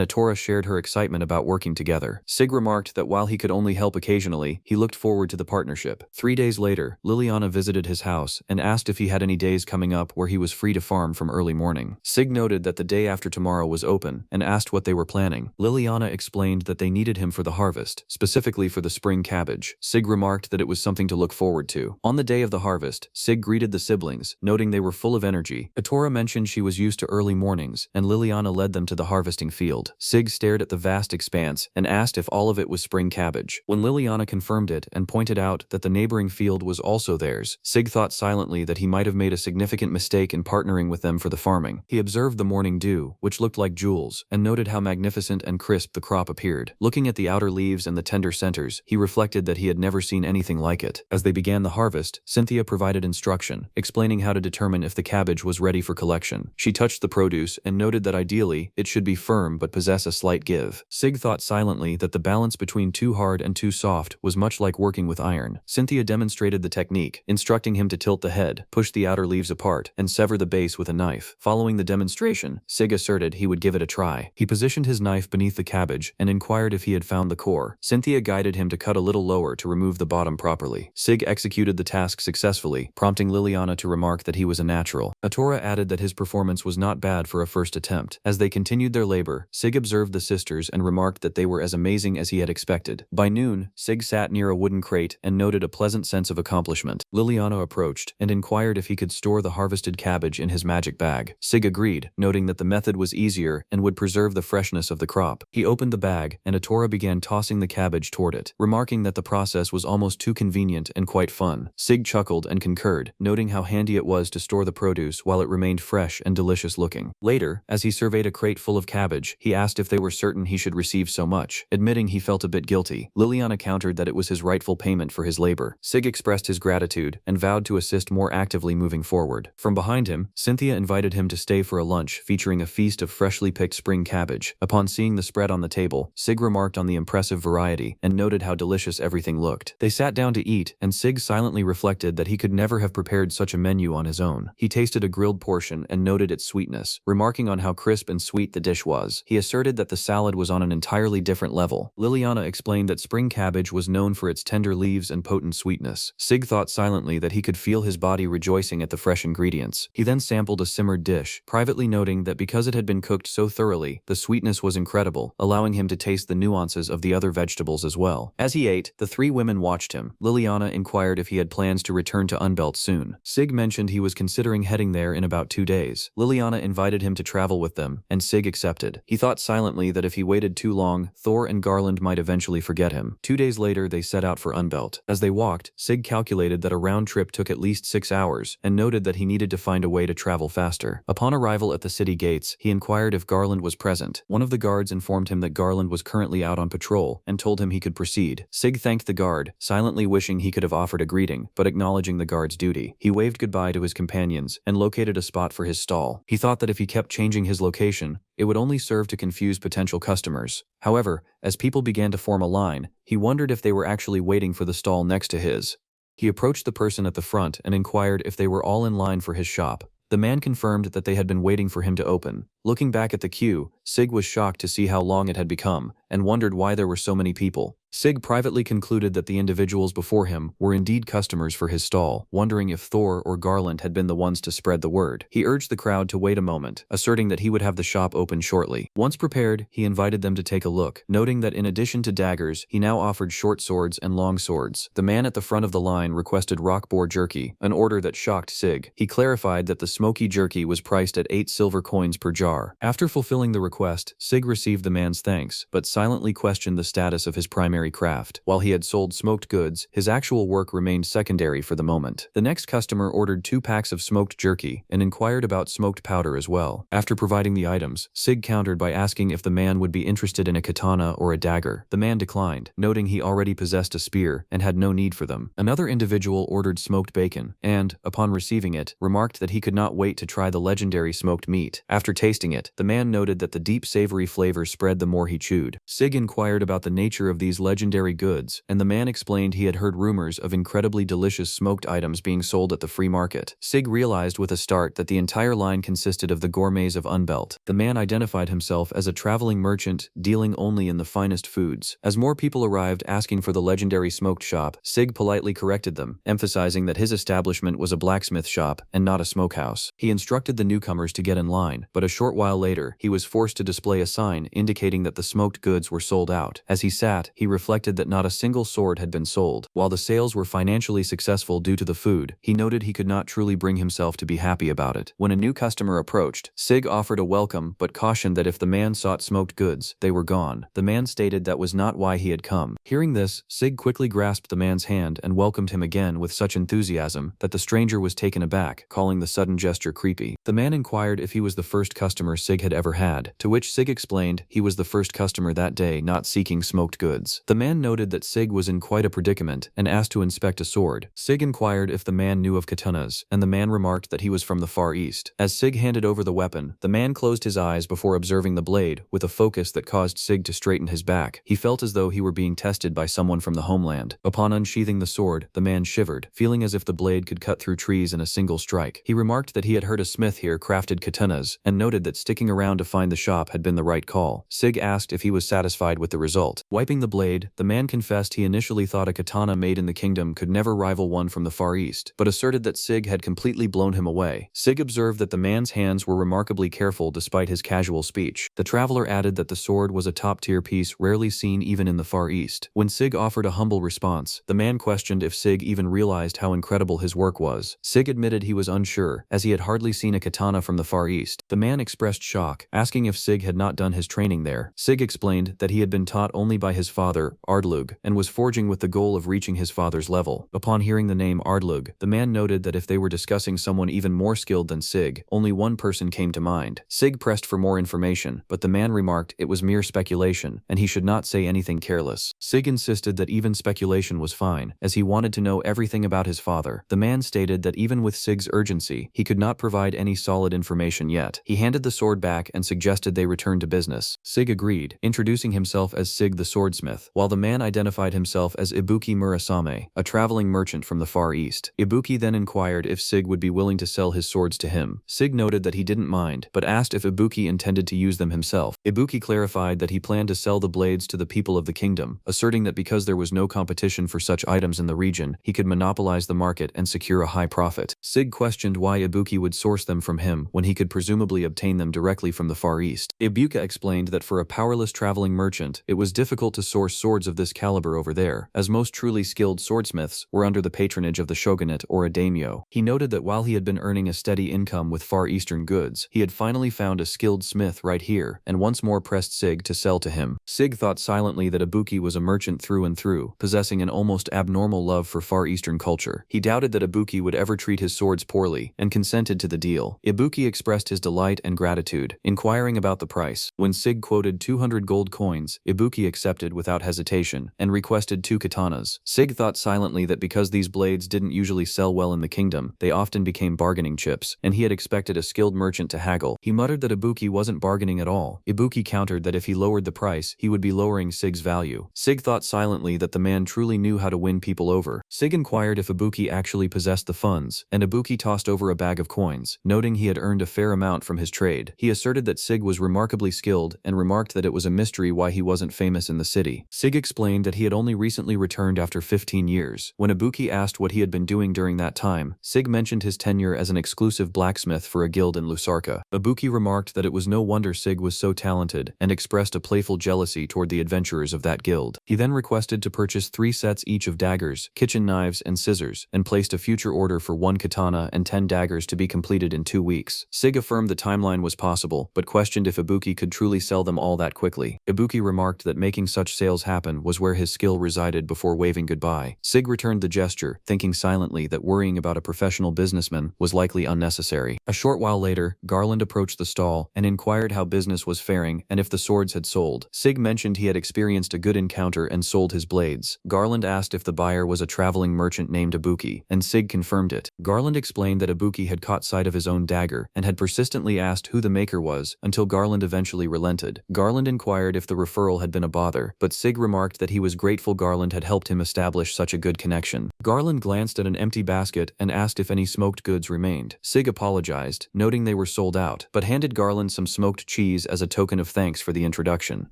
Atora shared her excitement about working together. Sig remarked that while he could only help occasionally, he looked forward to the partnership. 3 days later, Liliana visited his house and asked if he had any days coming up where he was free to farm from early morning. Sig noted that the day after tomorrow was open and asked what they were planning. Liliana explained that they needed him for the harvest, specifically for the spring cabbage. Sig remarked that it was something to look forward to. On the day of the harvest, Sig greeted the siblings, noting they were full of energy. Atora mentioned she was used to early mornings, and Liliana led them to the harvesting field. Sig stared at the vast expanse and asked if all of it was spring cabbage. When Liliana confirmed it and pointed out that the neighboring field was also theirs, Sig thought silently that he might have made a significant mistake in partnering with them for the farming. He observed the morning dew, which looked like jewels, and noted how magnificent and crisp the crop appeared. Looking at the outer leaves and the tender centers, he reflected that he had never seen anything like it. As they began the harvest, Cynthia provided instruction, explaining how to determine if the cabbage was ready for collection. She touched the produce and noted that ideally, it should be firm but possess a slight give. Sig thought silently that the balance between too hard and too soft was much like working with iron. Cynthia demonstrated the technique, instructing him to tilt the head, push the outer leaves apart, and sever the base with a knife. Following the demonstration, Sig asserted he would give it a try. He positioned his knife beneath the cabbage and inquired if he had found the core. Cynthia guided him to cut a little lower to remove the bottom properly. Sig executed the task successfully, prompting Liliana to remark that he was a natural. Atora added that his performance was not bad for a first attempt. As they continued their labor, Sig observed the sisters and remarked that they were as amazing as he had expected. By noon, Sig sat near a wooden crate and noted a pleasant sense of accomplishment. Liliana approached and inquired if he could store the harvested cabbage in his magic bag. Sig agreed, noting that the method was easier and would preserve the freshness of the crop. He opened the bag, and Atora began tossing the cabbage toward it, remarking that the process was almost too convenient and quite fun. Sig chuckled and concurred, noting how handy it was to store the produce while it remained fresh and delicious looking. Later, as he surveyed a crate full of cabbage, he asked if they were certain he should receive so much, admitting he felt a bit guilty. Liliana countered that it was his rightful payment for his labor. Sig expressed his gratitude and vowed to assist more actively moving forward. From behind him, Cynthia invited him to stay for a lunch featuring a feast of freshly picked spring cabbage. Upon seeing the spread on the table, Sig remarked on the impressive variety and noted how delicious everything looked. They sat down to eat, and Sig silently reflected that he could never have prepared such a menu on his own. He tasted a grilled portion and noted its sweetness, remarking on how crisp and sweet the dish was. He asserted that the salad was on an entirely different level. Liliana explained that spring cabbage was known for its tender leaves and potent sweetness. Sig thought silently that he could feel his body rejoicing at the fresh ingredients. He then sampled a simmered dish, privately noting that because it had been cooked so thoroughly, the sweetness was incredible, allowing him to taste the nuances of the other vegetables as well. As he ate, the three women watched him. Liliana inquired if he had plans to return to Unbelt soon. Sig mentioned he was considering heading there in about 2 days. Liliana invited him to travel with them, and Sig accepted. He thought silently that if he waited too long, Thor and Garland might eventually forget him. 2 days later, they set out for Unbelt. As they walked, Sig calculated that a round trip took at least 6 hours, and noted that he needed to find a way to travel faster. Upon arrival at the city gates, he inquired if Garland was present. One of the guards informed him that Garland was currently out on patrol, and told him he could proceed. Sig thanked the guard, silently wishing he could have offered a greeting, but acknowledging the guard's duty. He waved goodbye to his companions, and located a spot for his stall. He thought that if he kept changing his location, it would only serve to confuse potential customers. However, as people began to form a line, he wondered if they were actually waiting for the stall next to his. He approached the person at the front and inquired if they were all in line for his shop. The man confirmed that they had been waiting for him to open. Looking back at the queue, Sig was shocked to see how long it had become, and wondered why there were so many people. Sig privately concluded that the individuals before him were indeed customers for his stall, wondering if Thor or Garland had been the ones to spread the word. He urged the crowd to wait a moment, asserting that he would have the shop open shortly. Once prepared, he invited them to take a look, noting that in addition to daggers, he now offered short swords and long swords. The man at the front of the line requested rock boar jerky, an order that shocked Sig. He clarified that the smoky jerky was priced at 8 silver coins per jar. After fulfilling the request, Sig received the man's thanks, but silently questioned the status of his primary craft. While he had sold smoked goods, his actual work remained secondary for the moment. The next customer ordered 2 packs of smoked jerky and inquired about smoked powder as well. After providing the items, Sig countered by asking if the man would be interested in a katana or a dagger. The man declined, noting he already possessed a spear and had no need for them. Another individual ordered smoked bacon and, upon receiving it, remarked that he could not wait to try the legendary smoked meat. After tasting it, the man noted that the deep savory flavor spread the more he chewed. Sig inquired about the nature of these legendary goods, and the man explained he had heard rumors of incredibly delicious smoked items being sold at the free market. Sig realized with a start that the entire line consisted of the gourmets of Unbelt. The man identified himself as a traveling merchant dealing only in the finest foods. As more people arrived asking for the legendary smoked shop, Sig politely corrected them, emphasizing that his establishment was a blacksmith shop and not a smokehouse. He instructed the newcomers to get in line, but a short while later, he was forced to display a sign indicating that the smoked goods were sold out. As he sat, he reflected that not a single sword had been sold. While the sales were financially successful due to the food, he noted he could not truly bring himself to be happy about it. When a new customer approached, Sig offered a welcome but cautioned that if the man sought smoked goods, they were gone. The man stated that was not why he had come. Hearing this, Sig quickly grasped the man's hand and welcomed him again with such enthusiasm that the stranger was taken aback, calling the sudden gesture creepy. The man inquired if he was the first customer Sig had ever had, to which Sig explained he was the first customer that day not seeking smoked goods. The man noted that Sig was in quite a predicament and asked to inspect a sword. Sig inquired if the man knew of katanas, and the man remarked that he was from the Far East. As Sig handed over the weapon, the man closed his eyes before observing the blade with a focus that caused Sig to straighten his back. He felt as though he were being tested by someone from the homeland. Upon unsheathing the sword, the man shivered, feeling as if the blade could cut through trees in a single strike. He remarked that he had heard a smith here crafted katanas, and noted that sticking around to find the shop had been the right call. Sig asked if he was satisfied with the result. Wiping the blade, the man confessed he initially thought a katana made in the kingdom could never rival one from the Far East, but asserted that Sig had completely blown him away. Sig observed that the man's hands were remarkably careful despite his casual speech. The traveler added that the sword was a top-tier piece rarely seen even in the Far East. When Sig offered a humble response, the man questioned if Sig even realized how incredible his work was. Sig admitted he was unsure, as he had hardly seen a katana from the Far East. The man expressed shock, asking if Sig had not done his training there. Sig explained that he had been taught only by his father, Ardlug, and was forging with the goal of reaching his father's level. Upon hearing the name Ardlug, the man noted that if they were discussing someone even more skilled than Sig, only one person came to mind. Sig pressed for more information, but the man remarked it was mere speculation, and he should not say anything careless. Sig insisted that even speculation was fine, as he wanted to know everything about his father. The man stated that even with Sig's urgency, he could not provide any solid information yet. He handed the sword back and suggested they return to business. Sig agreed, introducing himself as Sig the swordsmith, while the man identified himself as Ibuki Murasame, a traveling merchant from the Far East. Ibuki then inquired if Sig would be willing to sell his swords to him. Sig noted that he didn't mind, but asked if Ibuki intended to use them himself. Ibuki clarified that he planned to sell the blades to the people of the kingdom, asserting that because there was no competition for such items in the region, he could monopolize the market and secure a high profit. Sig questioned why Ibuki would source them from him when he could presumably obtain them directly from the Far East. Ibuki explained that for a powerless traveling merchant, it was difficult to source swords of this caliber over there, as most truly skilled swordsmiths were under the patronage of the shogunate or a daimyo. He noted that while he had been earning a steady income with Far Eastern goods, he had finally found a skilled smith right here, and once more pressed Sig to sell to him. Sig thought silently that Ibuki was a merchant through and through, possessing an almost abnormal love for Far Eastern culture. He doubted that Ibuki would ever treat his swords poorly, and consented to the deal. Ibuki expressed his delight and gratitude, inquiring about the price. When Sig quoted 200 gold coins, Ibuki accepted without hesitation, and requested 2 katanas. Sig thought silently that because these blades didn't usually sell well in the kingdom, they often became bargaining chips, and he had expected a skilled merchant to haggle. He muttered that Ibuki wasn't bargaining at all. Ibuki countered that if he lowered the price, he would be lowering Sig's value. Sig thought silently that the man truly knew how to win people over. Sig inquired if Ibuki actually possessed the funds, and Ibuki tossed over a bag of coins, noting he had earned a fair amount from his trade. He asserted that Sig was remarkably skilled and remarked that it was a mystery why he wasn't famous in the city. Sig explained that he had only recently returned after 15 years. When Ibuki asked what he had been doing during that time, Sig mentioned his tenure as an exclusive blacksmith for a guild in Lusarka. Ibuki remarked that it was no wonder Sig was so talented and expressed a playful jealousy toward the adventurers of that guild. He then requested to purchase 3 sets each of daggers, kitchen knives, and scissors, and placed a future order for 1 katana and 10 daggers to be completed in 2 weeks. Sig affirmed the timeline was possible, but questioned if Ibuki could truly sell them all that quickly. Ibuki remarked that making such sales happen was where his skill resided before waving goodbye. Sig returned the gesture, thinking silently that worrying about a professional businessman was likely unnecessary. A short while later, Garland approached the stall and inquired how business was faring and if the swords had sold. Sig mentioned he had experienced a good encounter and sold his blades. Garland asked if the buyer was a traveling merchant named Ibuki, and Sig confirmed it. Garland explained that Ibuki had caught sight of his own dagger and had persistently asked who the maker was until Garland eventually relented. Garland inquired if the referral had been a bother, but Sig remarked that he was grateful Garland had helped him establish such a good connection. Garland glanced at an empty basket and asked if any smoked goods remained. Sig apologized, noting they were sold out, but handed Garland some smoked cheese as a token of thanks for the introduction.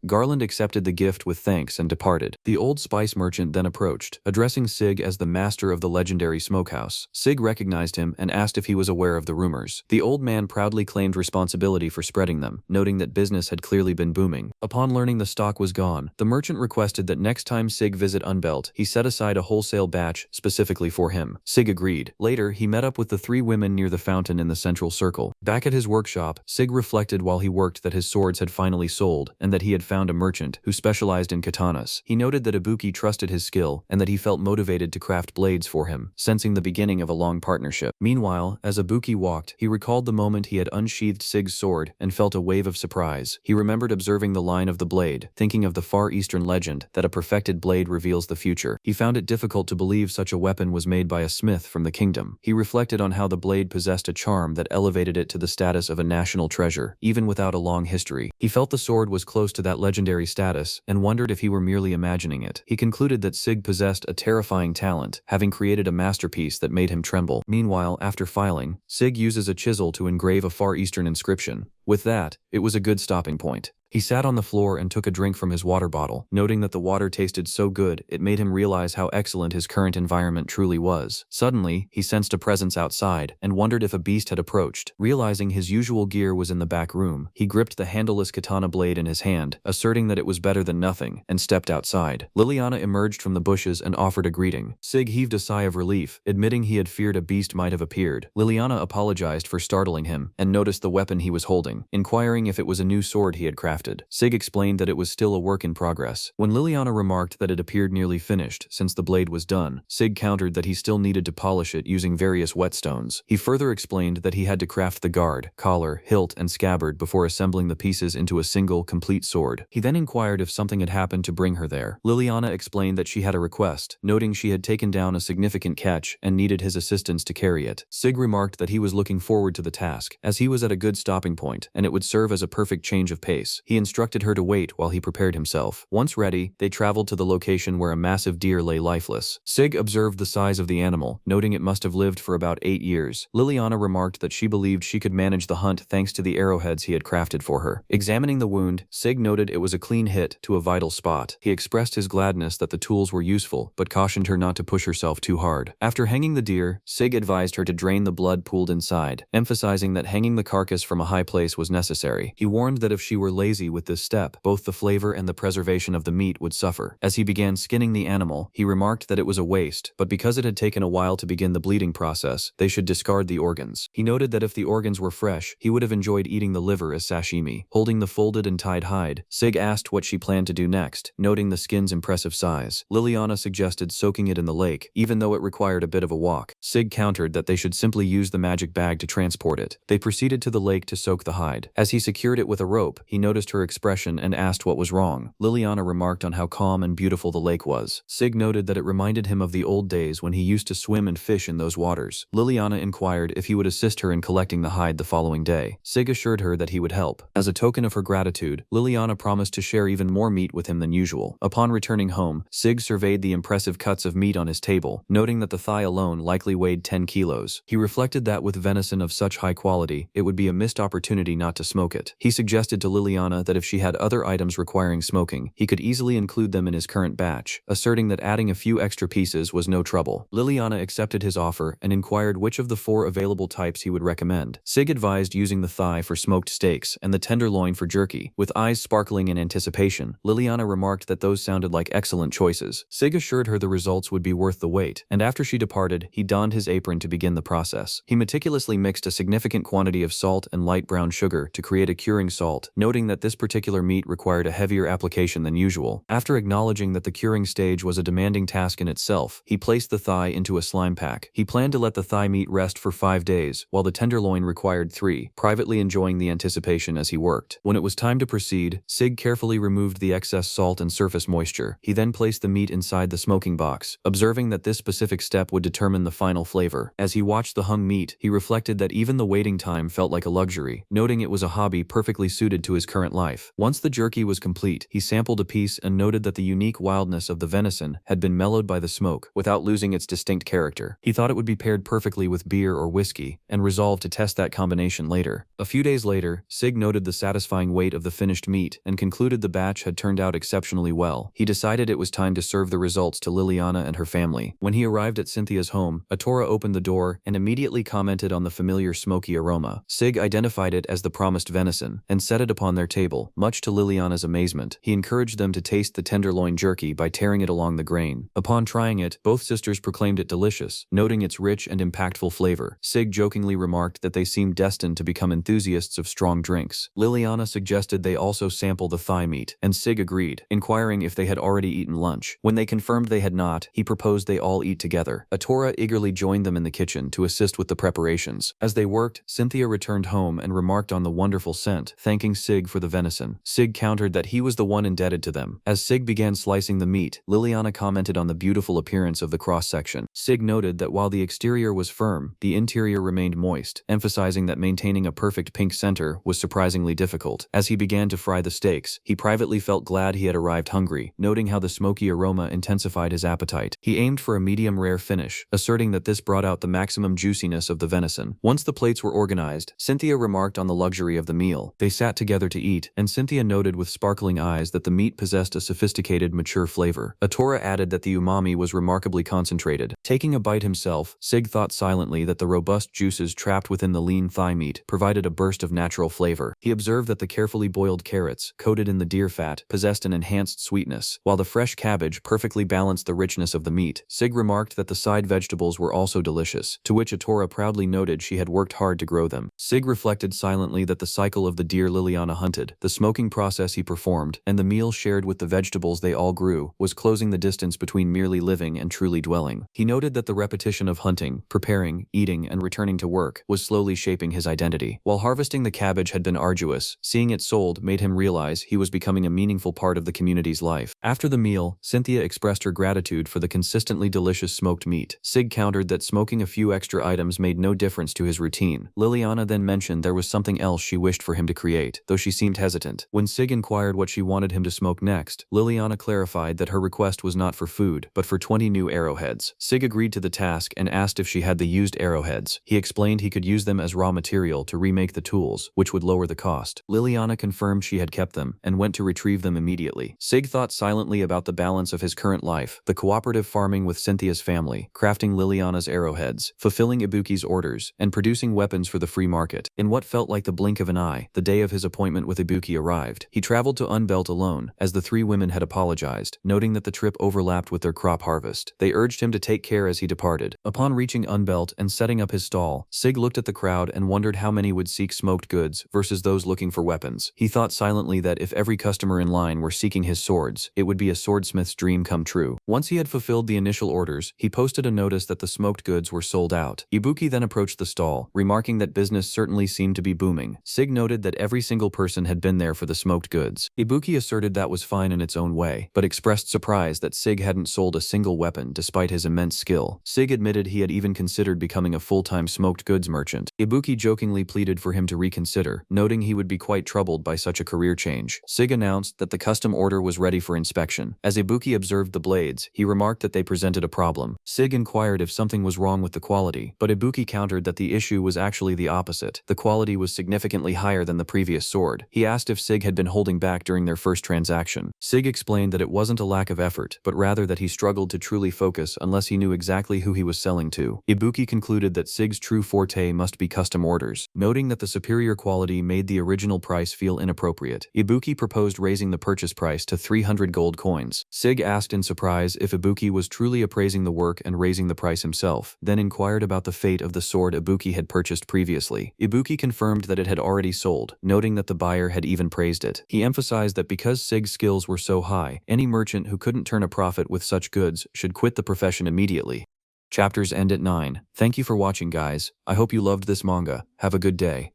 Garland accepted the gift with thanks and departed. The old spice merchant then approached, addressing Sig as the master of the legendary smokehouse. Sig recognized him and asked if he was aware of the rumors. The old man proudly claimed responsibility for spreading them, noting that business had clearly been booming. Upon learning the stock was gone, the merchant requested that next time Sig visit Unbelt, he set aside a wholesale batch specifically for him. Sig agreed. Later, he met up with the 3 women near the fountain in the central circle. Back at his workshop, Sig reflected while he worked that his swords had finally sold, and that he had found a merchant who specialized in katanas. He noted that Ibuki trusted his skill, and that he felt motivated to craft blades for him, sensing the beginning of a long partnership. Meanwhile, as Ibuki walked, he recalled the moment he had unsheathed Sig's sword and felt a wave of surprise. He remembered observing the line of the blade, thinking of the Far Eastern legend that a perfected blade reveals the future. He found it difficult to believe such a weapon was made by a smith from the kingdom. He reflected on how the blade possessed a charm that elevated it to the status of a national treasure, even without a long history. He felt the sword was close to that legendary status, and wondered if he were merely imagining it. He concluded that Sig possessed a terrifying talent, having created a masterpiece that made him tremble. Meanwhile, after filing, Sig uses a chisel to engrave a Far Eastern inscription. With that, it was a good stopping point. He sat on the floor and took a drink from his water bottle, noting that the water tasted so good it made him realize how excellent his current environment truly was. Suddenly, he sensed a presence outside and wondered if a beast had approached. Realizing his usual gear was in the back room, he gripped the handleless katana blade in his hand, asserting that it was better than nothing, and stepped outside. Liliana emerged from the bushes and offered a greeting. Sig heaved a sigh of relief, admitting he had feared a beast might have appeared. Liliana apologized for startling him and noticed the weapon he was holding, inquiring if it was a new sword he had crafted. Sig explained that it was still a work in progress. When Liliana remarked that it appeared nearly finished since the blade was done, Sig countered that he still needed to polish it using various whetstones. He further explained that he had to craft the guard, collar, hilt, and scabbard before assembling the pieces into a single, complete sword. He then inquired if something had happened to bring her there. Liliana explained that she had a request, noting she had taken down a significant catch and needed his assistance to carry it. Sig remarked that he was looking forward to the task, as he was at a good stopping point, and it would serve as a perfect change of pace. He instructed her to wait while he prepared himself. Once ready, they traveled to the location where a massive deer lay lifeless. Sig observed the size of the animal, noting it must have lived for about 8 years. Liliana remarked that she believed she could manage the hunt thanks to the arrowheads he had crafted for her. Examining the wound, Sig noted it was a clean hit to a vital spot. He expressed his gladness that the tools were useful, but cautioned her not to push herself too hard. After hanging the deer, Sig advised her to drain the blood pooled inside, emphasizing that hanging the carcass from a high place was necessary. He warned that if she were lazy with this step, both the flavor and the preservation of the meat would suffer. As he began skinning the animal, he remarked that it was a waste, but because it had taken a while to begin the bleeding process, they should discard the organs. He noted that if the organs were fresh, he would have enjoyed eating the liver as sashimi. Holding the folded and tied hide, Sig asked what she planned to do next, noting the skin's impressive size. Liliana suggested soaking it in the lake, even though it required a bit of a walk. Sig countered that they should simply use the magic bag to transport it. They proceeded to the lake to soak the hide. As he secured it with a rope, he noticed her expression and asked what was wrong. Liliana remarked on how calm and beautiful the lake was. Sig noted that it reminded him of the old days when he used to swim and fish in those waters. Liliana inquired if he would assist her in collecting the hide the following day. Sig assured her that he would help. As a token of her gratitude, Liliana promised to share even more meat with him than usual. Upon returning home, Sig surveyed the impressive cuts of meat on his table, noting that the thigh alone likely weighed 10 kilos. He reflected that with venison of such high quality, it would be a missed opportunity not to smoke it. He suggested to Liliana Liliana that if she had other items requiring smoking, he could easily include them in his current batch, asserting that adding a few extra pieces was no trouble. Liliana accepted his offer and inquired which of the 4 available types he would recommend. Sig advised using the thigh for smoked steaks and the tenderloin for jerky. With eyes sparkling in anticipation, Liliana remarked that those sounded like excellent choices. Sig assured her the results would be worth the wait, and after she departed, he donned his apron to begin the process. He meticulously mixed a significant quantity of salt and light brown sugar to create a curing salt, noting that this particular meat required a heavier application than usual. After acknowledging that the curing stage was a demanding task in itself, he placed the thigh into a slime pack. He planned to let the thigh meat rest for 5 days, while the tenderloin required 3, privately enjoying the anticipation as he worked. When it was time to proceed, Sig carefully removed the excess salt and surface moisture. He then placed the meat inside the smoking box, observing that this specific step would determine the final flavor. As he watched the hung meat, he reflected that even the waiting time felt like a luxury, noting it was a hobby perfectly suited to his current life. Once the jerky was complete, he sampled a piece and noted that the unique wildness of the venison had been mellowed by the smoke without losing its distinct character. He thought it would be paired perfectly with beer or whiskey, and resolved to test that combination later. A few days later, Sig noted the satisfying weight of the finished meat and concluded the batch had turned out exceptionally well. He decided it was time to serve the results to Liliana and her family. When he arrived at Cynthia's home, Atora opened the door and immediately commented on the familiar smoky aroma. Sig identified it as the promised venison and set it upon their table. Much to Liliana's amazement, he encouraged them to taste the tenderloin jerky by tearing it along the grain. Upon trying it, both sisters proclaimed it delicious, noting its rich and impactful flavor. Sig jokingly remarked that they seemed destined to become enthusiasts of strong drinks. Liliana suggested they also sample the thigh meat, and Sig agreed, inquiring if they had already eaten lunch. When they confirmed they had not, he proposed they all eat together. Atora eagerly joined them in the kitchen to assist with the preparations. As they worked, Cynthia returned home and remarked on the wonderful scent, thanking Sig for the venison. Sig countered that he was the one indebted to them. As Sig began slicing the meat, Liliana commented on the beautiful appearance of the cross-section. Sig noted that while the exterior was firm, the interior remained moist, emphasizing that maintaining a perfect pink center was surprisingly difficult. As he began to fry the steaks, he privately felt glad he had arrived hungry, noting how the smoky aroma intensified his appetite. He aimed for a medium-rare finish, asserting that this brought out the maximum juiciness of the venison. Once the plates were organized, Cynthia remarked on the luxury of the meal. They sat together to eat, and Cynthia noted with sparkling eyes that the meat possessed a sophisticated, mature flavor. Atora added that the umami was remarkably concentrated. Taking a bite himself, Sig thought silently that the robust juices trapped within the lean thigh meat provided a burst of natural flavor. He observed that the carefully boiled carrots, coated in the deer fat, possessed an enhanced sweetness, while the fresh cabbage perfectly balanced the richness of the meat. Sig remarked that the side vegetables were also delicious, to which Atora proudly noted she had worked hard to grow them. Sig reflected silently that the cycle of the deer Liliana hunted, the smoking process he performed, and the meal shared with the vegetables they all grew, was closing the distance between merely living and truly dwelling. He noted that the repetition of hunting, preparing, eating, and returning to work was slowly shaping his identity. While harvesting the cabbage had been arduous, seeing it sold made him realize he was becoming a meaningful part of the community's life. After the meal, Cynthia expressed her gratitude for the consistently delicious smoked meat. Sig countered that smoking a few extra items made no difference to his routine. Liliana then mentioned there was something else she wished for him to create, though she seemed hesitant. When Sig inquired what she wanted him to smoke next, Liliana clarified that her request was not for food, but for 20 new arrowheads. Sig agreed to the task and asked if she had the used arrowheads. He explained he could use them as raw material to remake the tools, which would lower the cost. Liliana confirmed she had kept them, and went to retrieve them immediately. Sig thought silently about the balance of his current life, the cooperative farming with Cynthia's family, crafting Liliana's arrowheads, fulfilling Ibuki's orders, and producing weapons for the free market. In what felt like the blink of an eye, the day of his appointment with Ibuki arrived. He traveled to Unbelt alone, as the 3 women had apologized, noting that the trip overlapped with their crop harvest. They urged him to take care as he departed. Upon reaching Unbelt and setting up his stall, Sig looked at the crowd and wondered how many would seek smoked goods versus those looking for weapons. He thought silently that if every customer in line were seeking his swords, it would be a swordsmith's dream come true. Once he had fulfilled the initial orders, he posted a notice that the smoked goods were sold out. Ibuki then approached the stall, remarking that business certainly seemed to be booming. Sig noted that every single person had been there for the smoked goods. Ibuki asserted that was fine in its own way, but expressed surprise that Sig hadn't sold a single weapon despite his immense skill. Sig admitted he had even considered becoming a full-time smoked goods merchant. Ibuki jokingly pleaded for him to reconsider, noting he would be quite troubled by such a career change. Sig announced that the custom order was ready for inspection. As Ibuki observed the blades, he remarked that they presented a problem. Sig inquired if something was wrong with the quality, but Ibuki countered that the issue was actually the opposite. The quality was significantly higher than the previous sword. He He asked if Sig had been holding back during their first transaction. Sig explained that it wasn't a lack of effort, but rather that he struggled to truly focus unless he knew exactly who he was selling to. Ibuki concluded that Sig's true forte must be custom orders, noting that the superior quality made the original price feel inappropriate. Ibuki proposed raising the purchase price to 300 gold coins. Sig asked in surprise if Ibuki was truly appraising the work and raising the price himself, then inquired about the fate of the sword Ibuki had purchased previously. Ibuki confirmed that it had already sold, noting that the buyer had even praised it. He emphasized that because Sig's skills were so high, any merchant who couldn't turn a profit with such goods should quit the profession immediately. Chapters end at 9. Thank you for watching, guys. I hope you loved this manga. Have a good day.